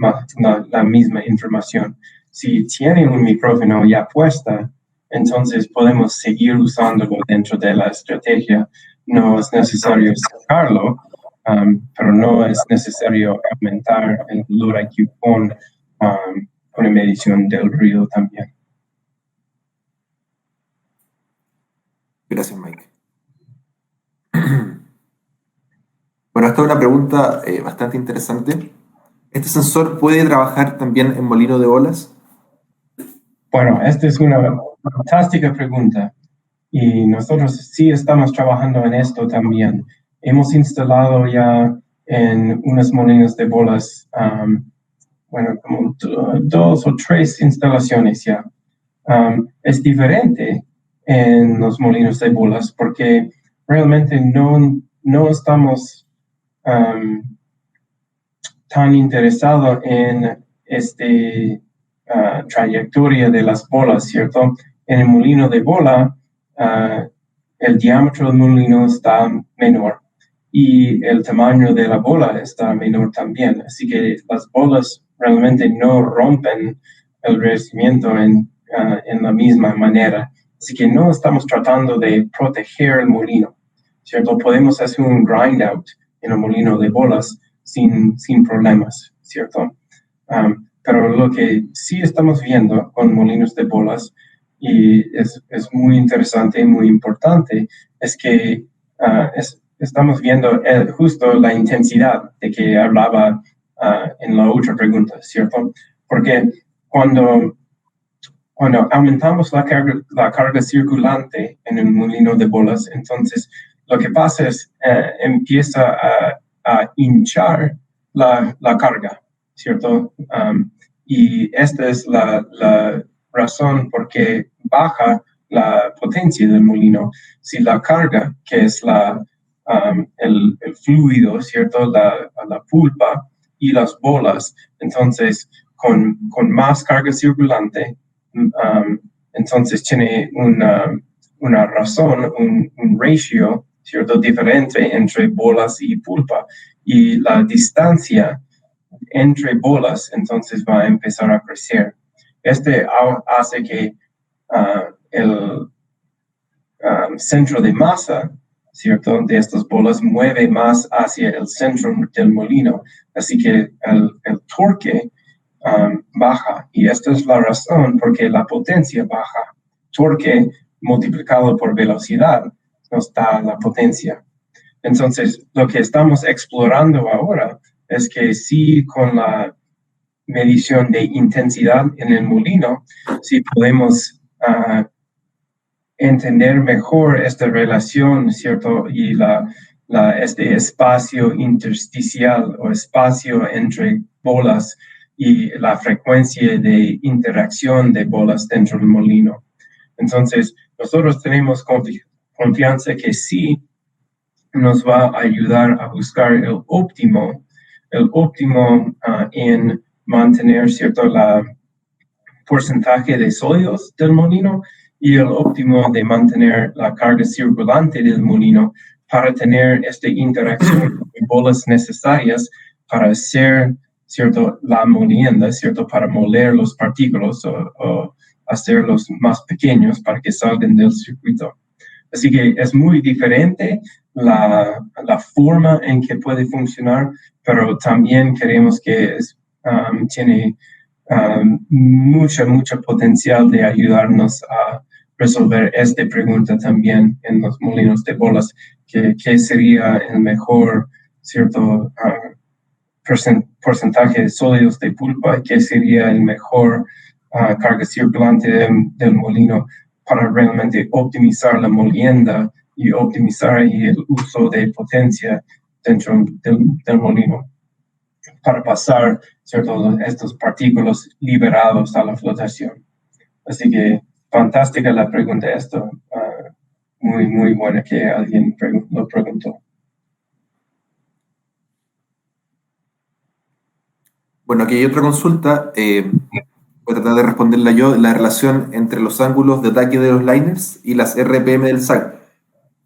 la misma información. Si tiene un micrófono ya puesta, entonces podemos seguir usándolo dentro de la estrategia. No es necesario sacarlo, pero no es necesario aumentar el load IQ con una medición del ruido también. Gracias, Mike. Bueno, esta es una pregunta bastante interesante. ¿Este sensor puede trabajar también en molino de bolas? Bueno, esta es una fantástica pregunta y nosotros sí estamos trabajando en esto también. Hemos instalado ya en unos molinos de bolas, como 2 o 3 instalaciones ya. Es diferente en los molinos de bolas porque realmente no estamos tan interesado en trayectoria de las bolas, ¿cierto? En el molino de bola, el diámetro del molino está menor y el tamaño de la bola está menor también. Así que las bolas realmente no rompen el revestimiento en la misma manera. Así que no estamos tratando de proteger el molino, ¿cierto? Podemos hacer un grind out en el molino de bolas sin problemas, ¿cierto? Pero lo que sí estamos viendo con molinos de bolas, y es muy interesante y muy importante, es que estamos viendo justo la intensidad de que hablaba en la otra pregunta, ¿cierto? Porque cuando aumentamos la carga circulante en un molino de bolas, entonces lo que pasa es empieza a hinchar la carga, ¿cierto? Y esta es la razón por qué baja la potencia del molino. Si la carga, que es el fluido, ¿cierto? La pulpa y las bolas, entonces con más carga circulante, entonces tiene una razón, un ratio, ¿cierto? Diferente entre bolas y pulpa. Y la distancia entre bolas, entonces va a empezar a crecer. Este hace que el centro de masa, ¿cierto?, de estas bolas mueve más hacia el centro del molino. Así que el torque baja, y esta es la razón porque la potencia baja. Torque multiplicado por velocidad nos da la potencia. Entonces, lo que estamos explorando ahora es que sí, con la medición de intensidad en el molino, sí podemos entender mejor esta relación, ¿cierto? Y este espacio intersticial o espacio entre bolas y la frecuencia de interacción de bolas dentro del molino. Entonces, nosotros tenemos confianza que sí nos va a ayudar a buscar el óptimo en mantener, ¿cierto?, la porcentaje de sólidos del molino y el óptimo de mantener la carga circulante del molino para tener esta interacción de bolas necesarias para hacer, ¿cierto?, la molienda, ¿cierto?, para moler los partículas o hacerlos más pequeños para que salgan del circuito. Así que es muy diferente la forma en que puede funcionar, pero también creemos que tiene mucha potencial de ayudarnos a resolver esta pregunta también en los molinos de bolas, ¿qué sería el mejor, ¿cierto?, porcentaje de sólidos de pulpa? ¿Qué sería el mejor carga circulante del molino para realmente optimizar la molienda y optimizar el uso de potencia dentro del molino para pasar, ¿cierto?, estos partículas liberados a la flotación? Así que fantástica la pregunta esto, muy buena que alguien lo preguntó. Bueno, aquí hay otra consulta, voy a tratar de responderla yo, la relación entre los ángulos de ataque de los liners y las RPM del SAC.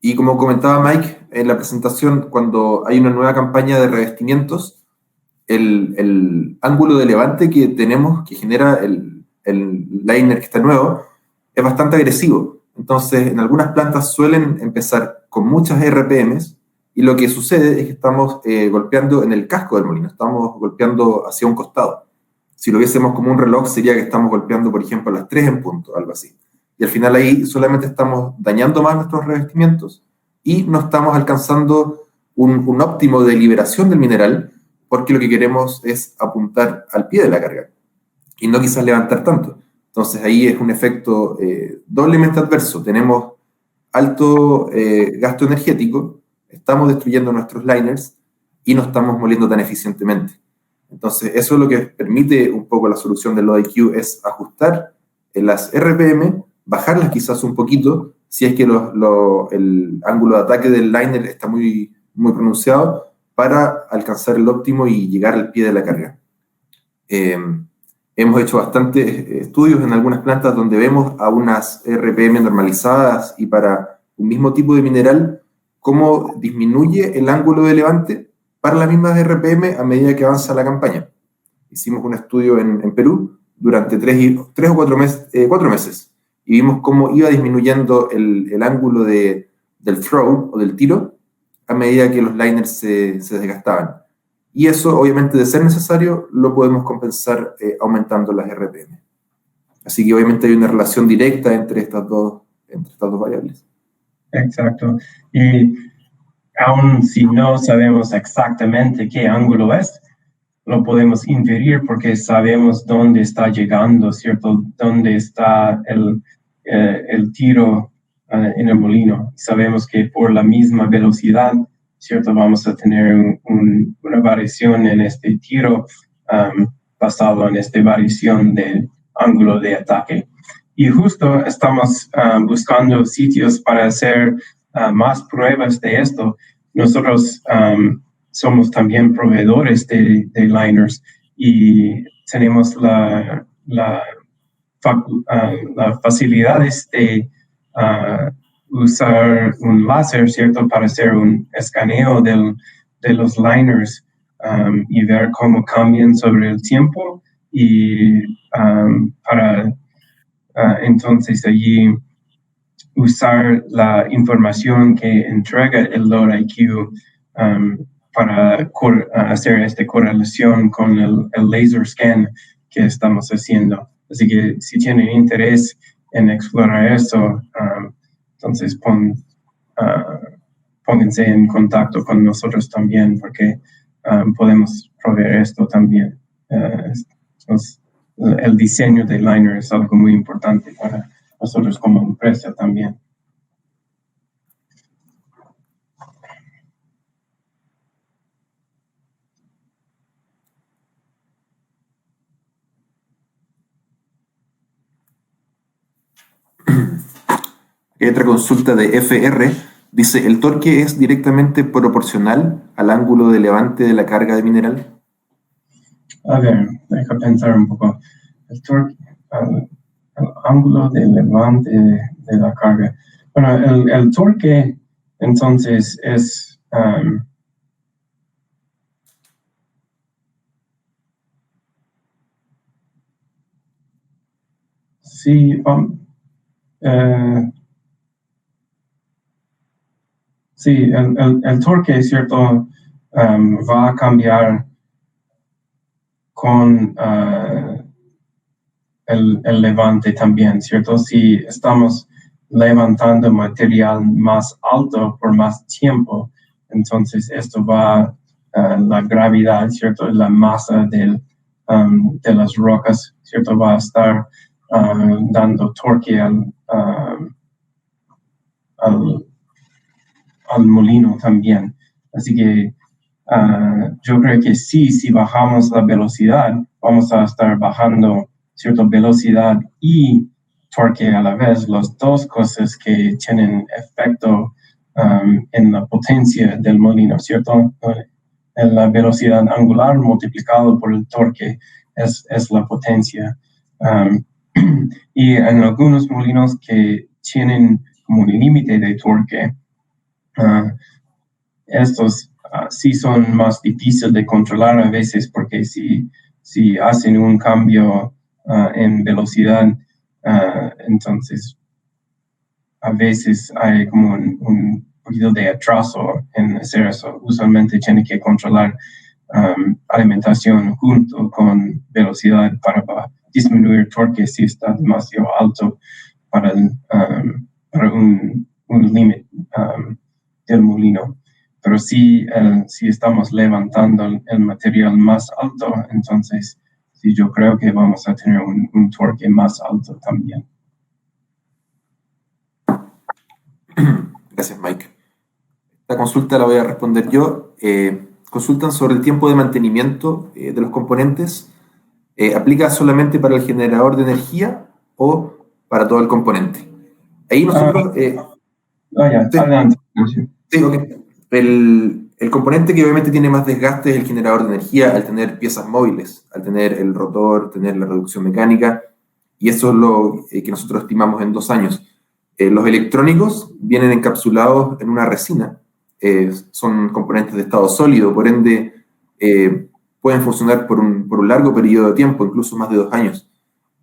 Y como comentaba Mike en la presentación, cuando hay una nueva campaña de revestimientos, el ángulo de levante que tenemos, que genera el liner que está nuevo, es bastante agresivo. Entonces, en algunas plantas suelen empezar con muchas RPMs, y lo que sucede es que estamos golpeando en el casco del molino, estamos golpeando hacia un costado. Si lo viésemos como un reloj, sería que estamos golpeando, por ejemplo, a las 3 en punto, algo así. Y al final ahí solamente estamos dañando más nuestros revestimientos y no estamos alcanzando un óptimo de liberación del mineral, porque lo que queremos es apuntar al pie de la carga y no quizás levantar tanto. Entonces ahí es un efecto doblemente adverso. Tenemos alto gasto energético, estamos destruyendo nuestros liners y no estamos moliendo tan eficientemente. Entonces eso es lo que permite un poco la solución del LODIQ, es ajustar las RPM, bajarlas quizás un poquito, si es que el ángulo de ataque del liner está muy pronunciado, para alcanzar el óptimo y llegar al pie de la carga. Hemos hecho bastantes estudios en algunas plantas donde vemos a unas RPM normalizadas y para un mismo tipo de mineral cómo disminuye el ángulo de levante para las mismas RPM a medida que avanza la campaña. Hicimos un estudio en Perú durante 3 o 4 meses y vimos cómo iba disminuyendo el ángulo del throw o del tiro a medida que los liners se desgastaban. Y eso, obviamente, de ser necesario, lo podemos compensar aumentando las RPM. Así que, obviamente, hay una relación directa entre estas dos variables. Exacto. Y aun si no sabemos exactamente qué ángulo es, lo podemos inferir porque sabemos dónde está llegando, ¿cierto? Dónde está el tiro en el molino. Sabemos que por la misma velocidad, ¿cierto? Vamos a tener una variación en este tiro basado en esta variación del ángulo de ataque. Y justo estamos buscando sitios para hacer más pruebas de esto. Nosotros somos también proveedores de liners y tenemos las facilidades de usar un láser, ¿cierto?, para hacer un escaneo de los liners y ver cómo cambian sobre el tiempo y para entonces allí usar la información que entrega el LoadIQ para hacer esta correlación con el laser scan que estamos haciendo. Así que si tienen interés en explorar eso, entonces pónganse en contacto con nosotros también, porque podemos proveer esto también. El diseño de liner es algo muy importante para nosotros como empresa también. Hay otra consulta de FR. Dice, ¿el torque es directamente proporcional al ángulo de levante de la carga de mineral? A ver, deja pensar un poco. El torque, el ángulo de levante de la carga. Bueno, el torque, entonces, es... sí, sí, el torque, es cierto, va a cambiar con el levante también, ¿cierto? Si estamos levantando material más alto por más tiempo, entonces esto va, la gravedad, ¿cierto? La masa de las rocas, ¿cierto? Va a estar dando torque al molino también. Así que yo creo que sí, si bajamos la velocidad, vamos a estar bajando cierta velocidad y torque a la vez, las dos cosas que tienen efecto en la potencia del molino, ¿cierto? En la velocidad angular multiplicado por el torque es la potencia. Y en algunos molinos que tienen como un límite de torque, estos sí son más difíciles de controlar a veces porque si hacen un cambio en velocidad, entonces a veces hay como un poquito de atraso en hacer eso. Usualmente tiene que controlar alimentación junto con velocidad para disminuir torque si está demasiado alto para un límite del molino. Pero si estamos levantando el material más alto, entonces sí, yo creo que vamos a tener un torque más alto también. Gracias, Mike. Esta consulta la voy a responder yo. Consultan sobre el tiempo de mantenimiento de los componentes. ¿Aplica solamente para el generador de energía o para todo el componente? Ahí nosotros... adelante. Sí, ok. El componente que obviamente tiene más desgaste es el generador de energía al tener piezas móviles, al tener el rotor, tener la reducción mecánica, y eso es lo que nosotros estimamos en 2 años. Los electrónicos vienen encapsulados en una resina son componentes de estado sólido, por ende pueden funcionar por un largo periodo de tiempo, incluso más de 2 años.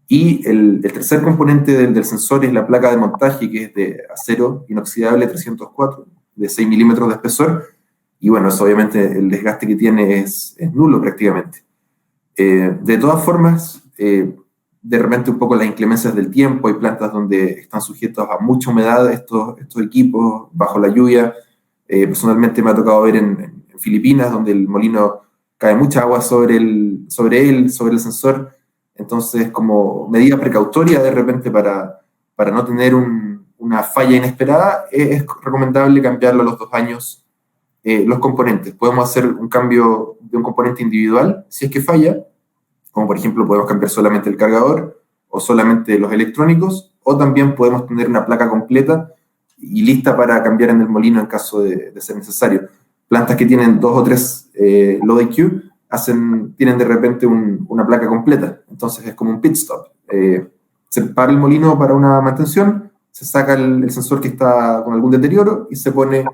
Y el tercer componente del sensor es la placa de montaje, que es de acero inoxidable 304, de 6 milímetros de espesor, y bueno, eso obviamente el desgaste que tiene es nulo prácticamente. De todas formas, de repente un poco las inclemencias del tiempo, hay plantas donde están sujetos a mucha humedad estos equipos, bajo la lluvia. Personalmente me ha tocado ver en Filipinas, donde el molino cae mucha agua sobre el sensor. Entonces, como medida precautoria de repente para no tener una falla inesperada, es recomendable cambiarlo a los 2 años los componentes. Podemos hacer un cambio de un componente individual si es que falla, como por ejemplo podemos cambiar solamente el cargador o solamente los electrónicos, o también podemos tener una placa completa y lista para cambiar en el molino en caso de ser necesario. Plantas que tienen 2 o 3 load IQ tienen de repente una placa completa, entonces es como un pit stop. Se para el molino para una mantención, se saca el sensor que está con algún deterioro y se pone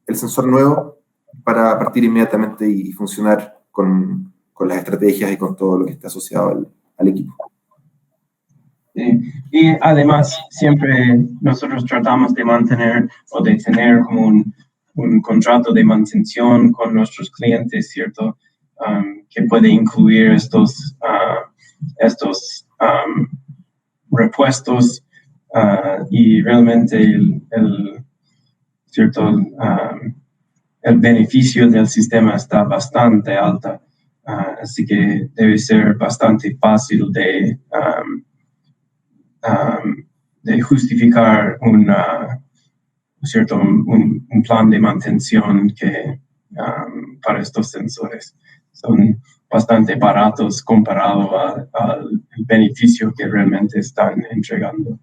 el sensor nuevo para partir inmediatamente y funcionar con las estrategias y con todo lo que está asociado al equipo. Sí. Y además, siempre nosotros tratamos de mantener o de tener como un contrato de mantención con nuestros clientes, ¿cierto? Que puede incluir estos repuestos y realmente el beneficio del sistema está bastante alto, así que debe ser bastante fácil de justificar un plan de mantención que para estos sensores son bastante baratos comparado al beneficio que realmente están entregando.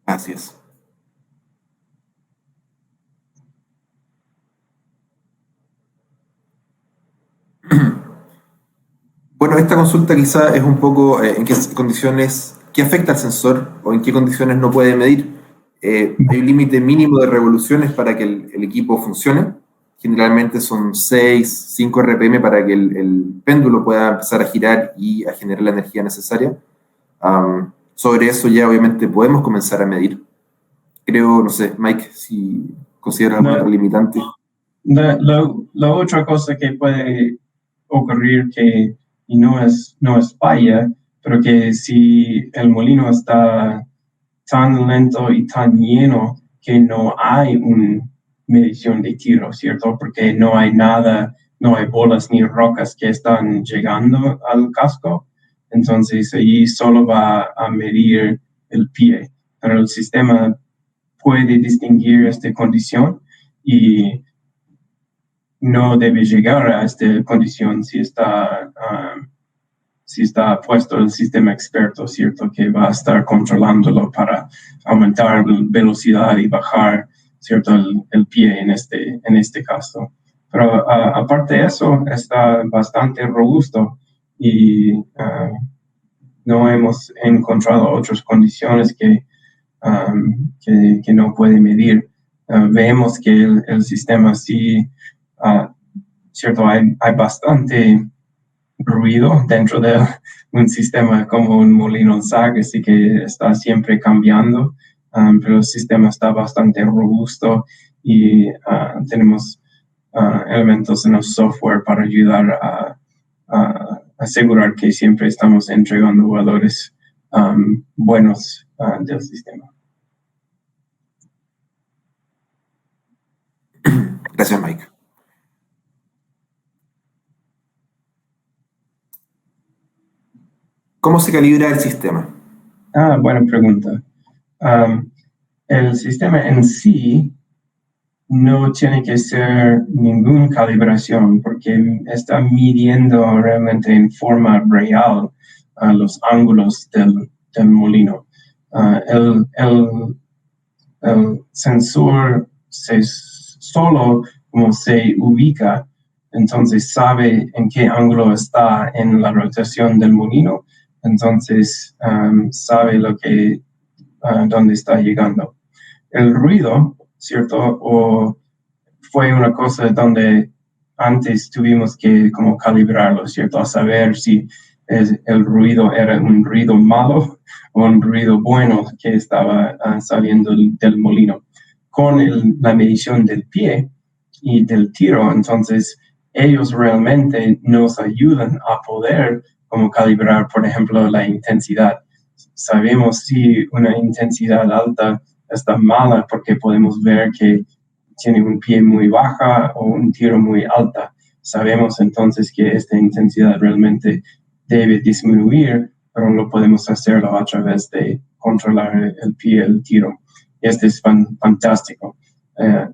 Así es. Bueno, esta consulta quizá es un poco en qué condiciones, qué afecta al sensor o en qué condiciones no puede medir. Hay un límite mínimo de revoluciones para que el equipo funcione. Generalmente son 5 RPM para que el péndulo pueda empezar a girar y a generar la energía necesaria. Sobre eso ya obviamente podemos comenzar a medir. Creo, no sé, Mike, si consideras alguna otra limitante. La otra cosa que puede ocurrir y no es falla, pero que si el molino está tan lento y tan lleno que no hay una medición de tiro, ¿cierto? Porque no hay nada, no hay bolas ni rocas que están llegando al casco, entonces allí solo va a medir el pie, pero el sistema puede distinguir esta condición y no debe llegar a esta condición si está puesto el sistema experto, ¿cierto? Que va a estar controlándolo para aumentar la velocidad y bajar, ¿cierto? El pie en este caso. Pero aparte de eso, está bastante robusto y no hemos encontrado otras condiciones que no puede medir. Vemos que el sistema sí, ¿cierto? Hay bastante ruido dentro de un sistema como un molino SAG, así que está siempre cambiando, pero el sistema está bastante robusto y tenemos elementos en el software para ayudar a asegurar que siempre estamos entregando valores buenos del sistema. Gracias, Mike. ¿Cómo se calibra el sistema? Buena pregunta. El sistema en sí no tiene que ser ninguna calibración porque está midiendo realmente en forma real los ángulos del molino. El sensor solo como se ubica, entonces sabe en qué ángulo está en la rotación del molino, entonces sabe dónde está llegando. El ruido ¿cierto? O fue una cosa donde antes tuvimos que como calibrarlo, ¿cierto? A saber si el ruido era un ruido malo o un ruido bueno que estaba saliendo del molino. Con la medición del pie y del tiro, entonces ellos realmente nos ayudan a poder como calibrar, por ejemplo, la intensidad. Sabemos si una intensidad alta está mala porque podemos ver que tiene un pie muy baja o un tiro muy alta. Sabemos entonces que esta intensidad realmente debe disminuir, pero no podemos hacerlo a través de controlar el pie, el tiro. Este es fantástico.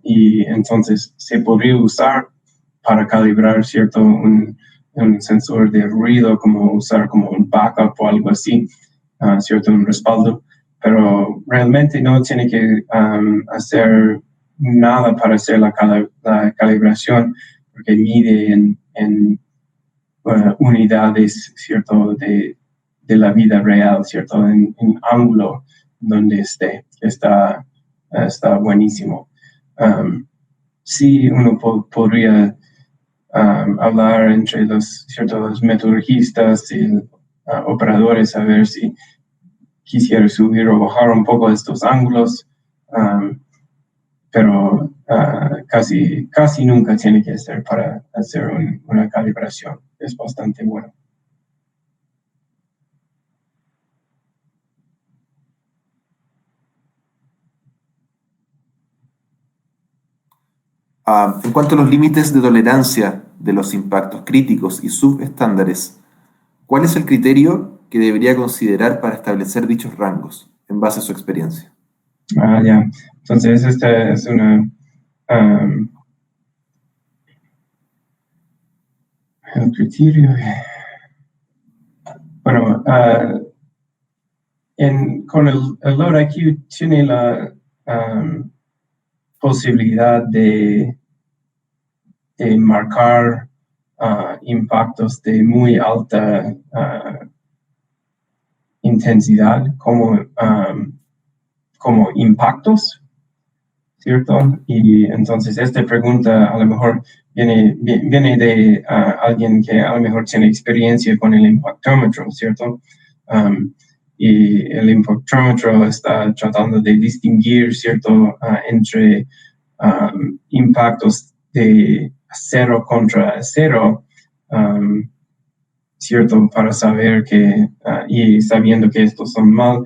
Y entonces se podría usar para calibrar, ¿cierto? Un sensor de ruido, como usar como un backup o algo así, ¿cierto? Un respaldo, pero realmente no tiene que hacer nada para hacer la calibración, porque mide en unidades, ¿cierto? De la vida real, ¿cierto? En ángulo donde esté, está buenísimo. Sí, uno podría hablar entre los metodologistas y operadores a ver si quisiera subir o bajar un poco estos ángulos, pero casi nunca tiene que ser para hacer una calibración. Es bastante bueno. En cuanto a los límites de tolerancia de los impactos críticos y subestándares, ¿cuál es el criterio que debería considerar para establecer dichos rangos en base a su experiencia? Ya. Entonces, esta es una... el criterio... Bueno, con el LoadIQ tiene la posibilidad de marcar impactos de muy alta intensidad como impactos, ¿cierto? Y entonces esta pregunta a lo mejor viene de alguien que a lo mejor tiene experiencia con el impactómetro, ¿cierto? Y el impactómetro está tratando de distinguir, ¿cierto? Entre impactos de acero contra acero, ¿cierto? Para saber que, y sabiendo que estos son mal,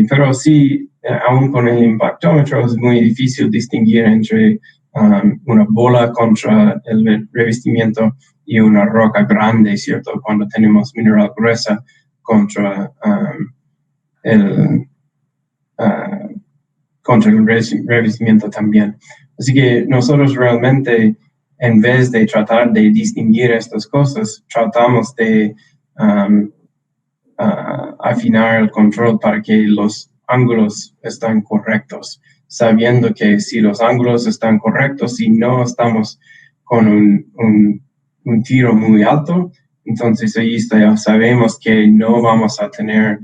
pero sí, aún con el impactómetro es muy difícil distinguir entre una bola contra el revestimiento y una roca grande, ¿cierto? Cuando tenemos mineral gruesa contra el revestimiento también. Así que nosotros realmente, en vez de tratar de distinguir estas cosas, tratamos de afinar el control para que los ángulos estén correctos, sabiendo que si los ángulos están correctos, si no estamos con un tiro muy alto, entonces ahí ya sabemos que no vamos a tener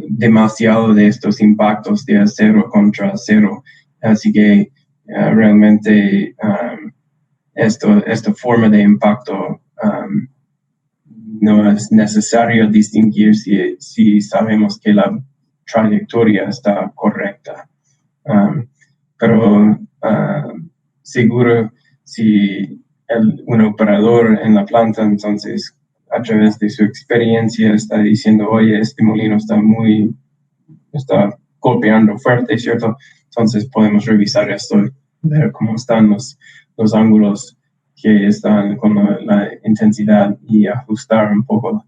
demasiado de estos impactos de acero contra acero. Así que realmente esta forma de impacto no es necesario distinguir si sabemos que la trayectoria está correcta. Pero seguro si un operador en la planta, entonces a través de su experiencia está diciendo, oye, este molino está golpeando fuerte, ¿cierto? Entonces podemos revisar esto, ver cómo están los ángulos que están con la intensidad y ajustar un poco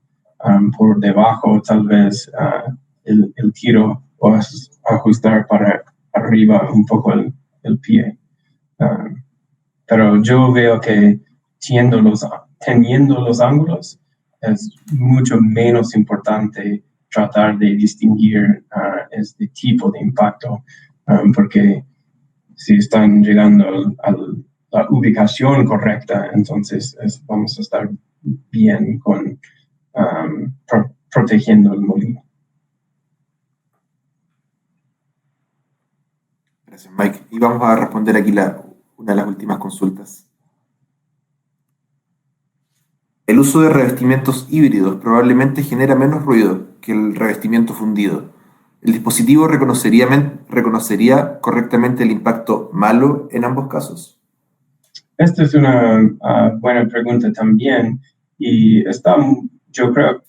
por debajo, tal vez el tiro, o ajustar para arriba un poco el pie. Pero yo veo que teniendo los ángulos es mucho menos importante tratar de distinguir este tipo de impacto, porque si están llegando a la ubicación correcta, entonces vamos a estar bien con protegiendo el molino. Gracias, Mike. Y vamos a responder aquí una de las últimas consultas. El uso de revestimientos híbridos probablemente genera menos ruido que el revestimiento fundido. ¿El dispositivo reconocería correctamente el impacto malo en ambos casos? Esta es una buena pregunta también y está, yo creo,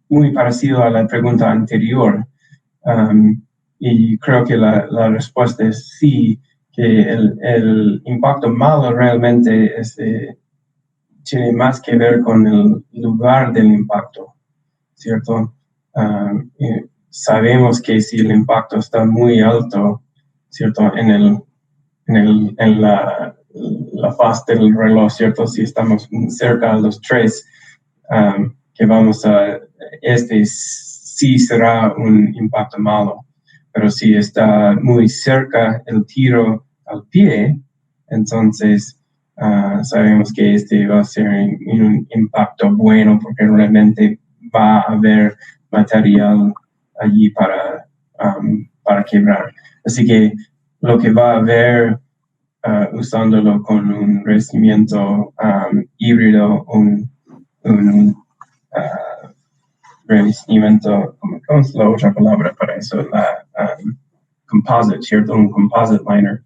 muy parecido a la pregunta anterior. Y creo que la respuesta es sí, que el impacto malo realmente tiene más que ver con el lugar del impacto, ¿cierto? Sabemos que si el impacto está muy alto, ¿cierto? En la faz del reloj, ¿cierto? Si estamos cerca de los 3, que vamos a, sí será un impacto malo. Pero si está muy cerca el tiro al pie, entonces sabemos que va a ser un impacto bueno porque realmente va a haber material allí para quebrar. Así que lo que va a haber usándolo con un revestimiento híbrido, un revestimiento, ¿cómo es la otra palabra para eso? Composite, ¿cierto? Un composite liner,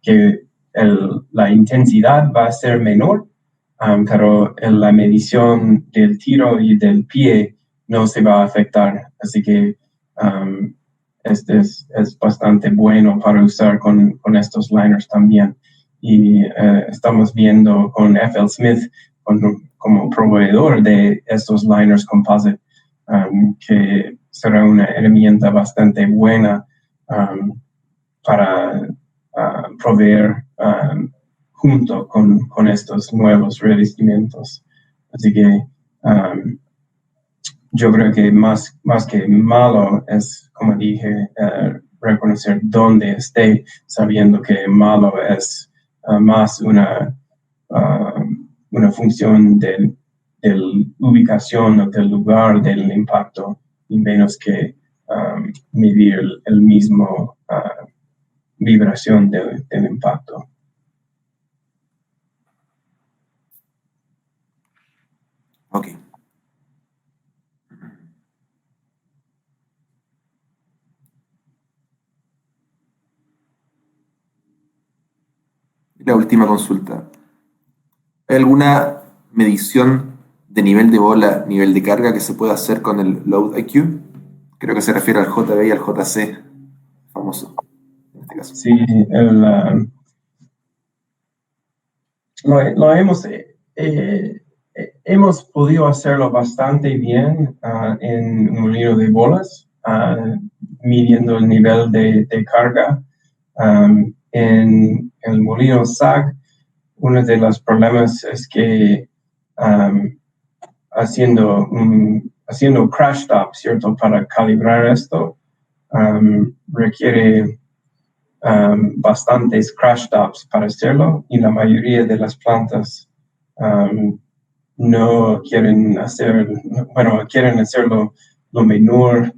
que la intensidad va a ser menor, pero la medición del tiro y del pie no se va a afectar. Así que este es bastante bueno para usar con estos liners también. Y estamos viendo con FL Smith como proveedor de estos liners composite, que será una herramienta bastante buena para proveer junto con estos nuevos revestimientos. Así que yo creo que más que malo es, como dije, reconocer dónde esté, sabiendo que malo es más una función de ubicación o del lugar del impacto y menos que medir el mismo vibración del impacto. Ok. La última consulta. ¿Hay alguna medición de nivel de bola, nivel de carga que se pueda hacer con el Load IQ? Creo que se refiere al JB y al JC, famoso en este caso. Sí, lo hemos podido hacerlo bastante bien en un molino de bolas, midiendo el nivel de carga. En el molino SAG, uno de los problemas es que haciendo crash stop, ¿cierto? Para calibrar esto, requiere bastantes crash stops para hacerlo y la mayoría de las plantas no quieren quieren hacerlo lo menor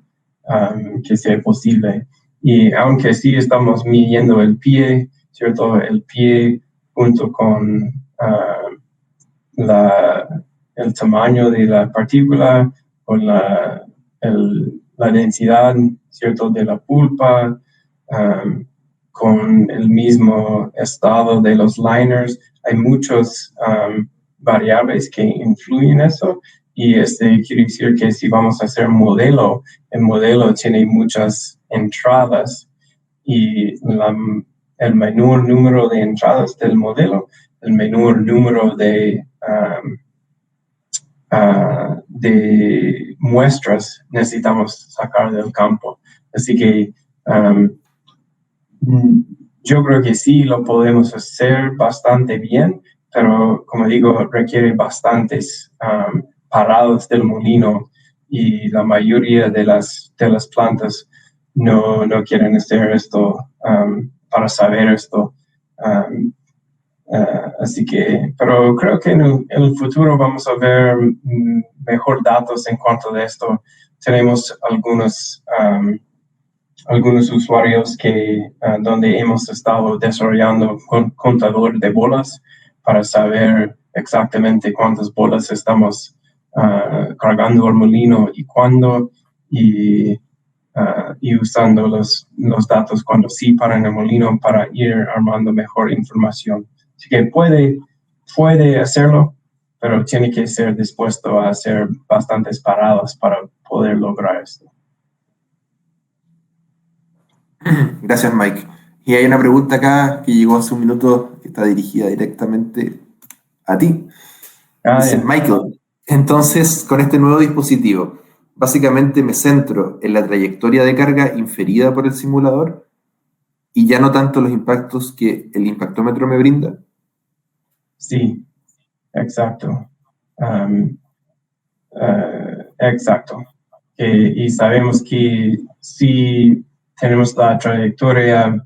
que sea posible. Y aunque sí estamos midiendo el pie, ¿cierto? El pie junto con el tamaño de la partícula, con la densidad, ¿cierto? De la pulpa, con el mismo estado de los liners. Hay muchos variables que influyen en eso y quiere decir que si vamos a hacer el modelo tiene muchas entradas y el menor número de entradas del modelo, el menor número de muestras necesitamos sacar del campo. Así que yo creo que sí lo podemos hacer bastante bien, pero como digo, requiere bastantes paradas del molino y la mayoría de las plantas no quieren hacer esto para saber esto. Así que, pero creo que en el futuro vamos a ver mejor datos en cuanto a esto. Tenemos algunos algunos usuarios donde hemos estado desarrollando contador de bolas para saber exactamente cuántas bolas estamos cargando al molino y cuándo, y usando los datos cuando sí paran el molino para ir armando mejor información. Así que puede hacerlo, pero tiene que ser dispuesto a hacer bastantes paradas para poder lograr esto. Gracias, Mike. Y hay una pregunta acá que llegó hace un minuto que está dirigida directamente a ti. Dice, Michael, entonces con este nuevo dispositivo, básicamente me centro en la trayectoria de carga inferida por el simulador y ya no tanto los impactos que el impactómetro me brinda. Sí, exacto. Exacto. Y sabemos que si tenemos la trayectoria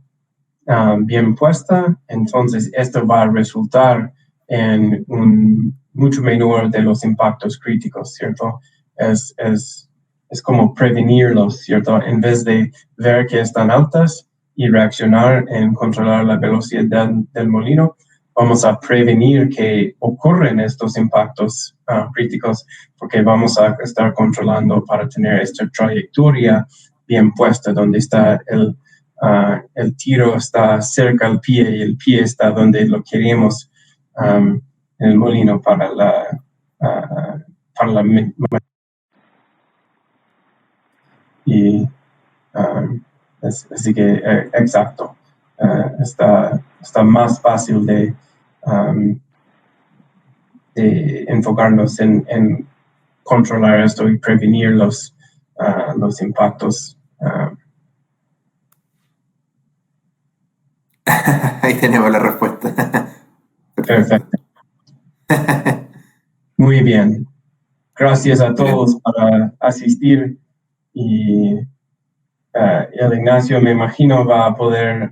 bien puesta, entonces esto va a resultar en un mucho menor de los impactos críticos, ¿cierto? Es como prevenirlos, ¿cierto? En vez de ver que están altas y reaccionar en controlar la velocidad del molino, vamos a prevenir que ocurren estos impactos críticos, porque vamos a estar controlando para tener esta trayectoria bien puesta, donde está el tiro está cerca al pie y el pie está donde lo queremos en el molino para la y así que exacto, está más fácil de enfocarnos en controlar esto y prevenir los impactos. Ahí tenemos la respuesta. Perfecto. Muy bien. Gracias a todos para asistir, y el Ignacio, me imagino, va a poder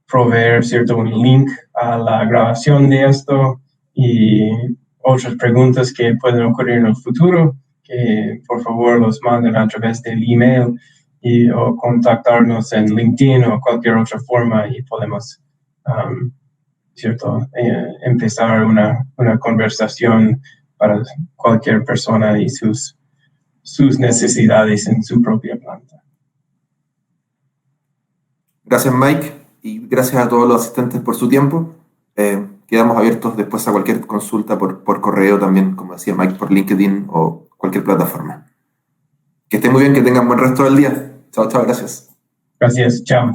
proveer un link a la grabación de esto y otras preguntas que pueden ocurrir en el futuro, que por favor los manden a través del email o contactarnos en LinkedIn o cualquier otra forma y podemos empezar una conversación para cualquier persona y sus necesidades en su propia planta. Gracias, Mike, y gracias a todos los asistentes por su tiempo. Quedamos abiertos después a cualquier consulta por correo también, como decía Mike, por LinkedIn o cualquier plataforma. Que estén muy bien, que tengan buen resto del día. Chao, chao, gracias. Gracias, chao.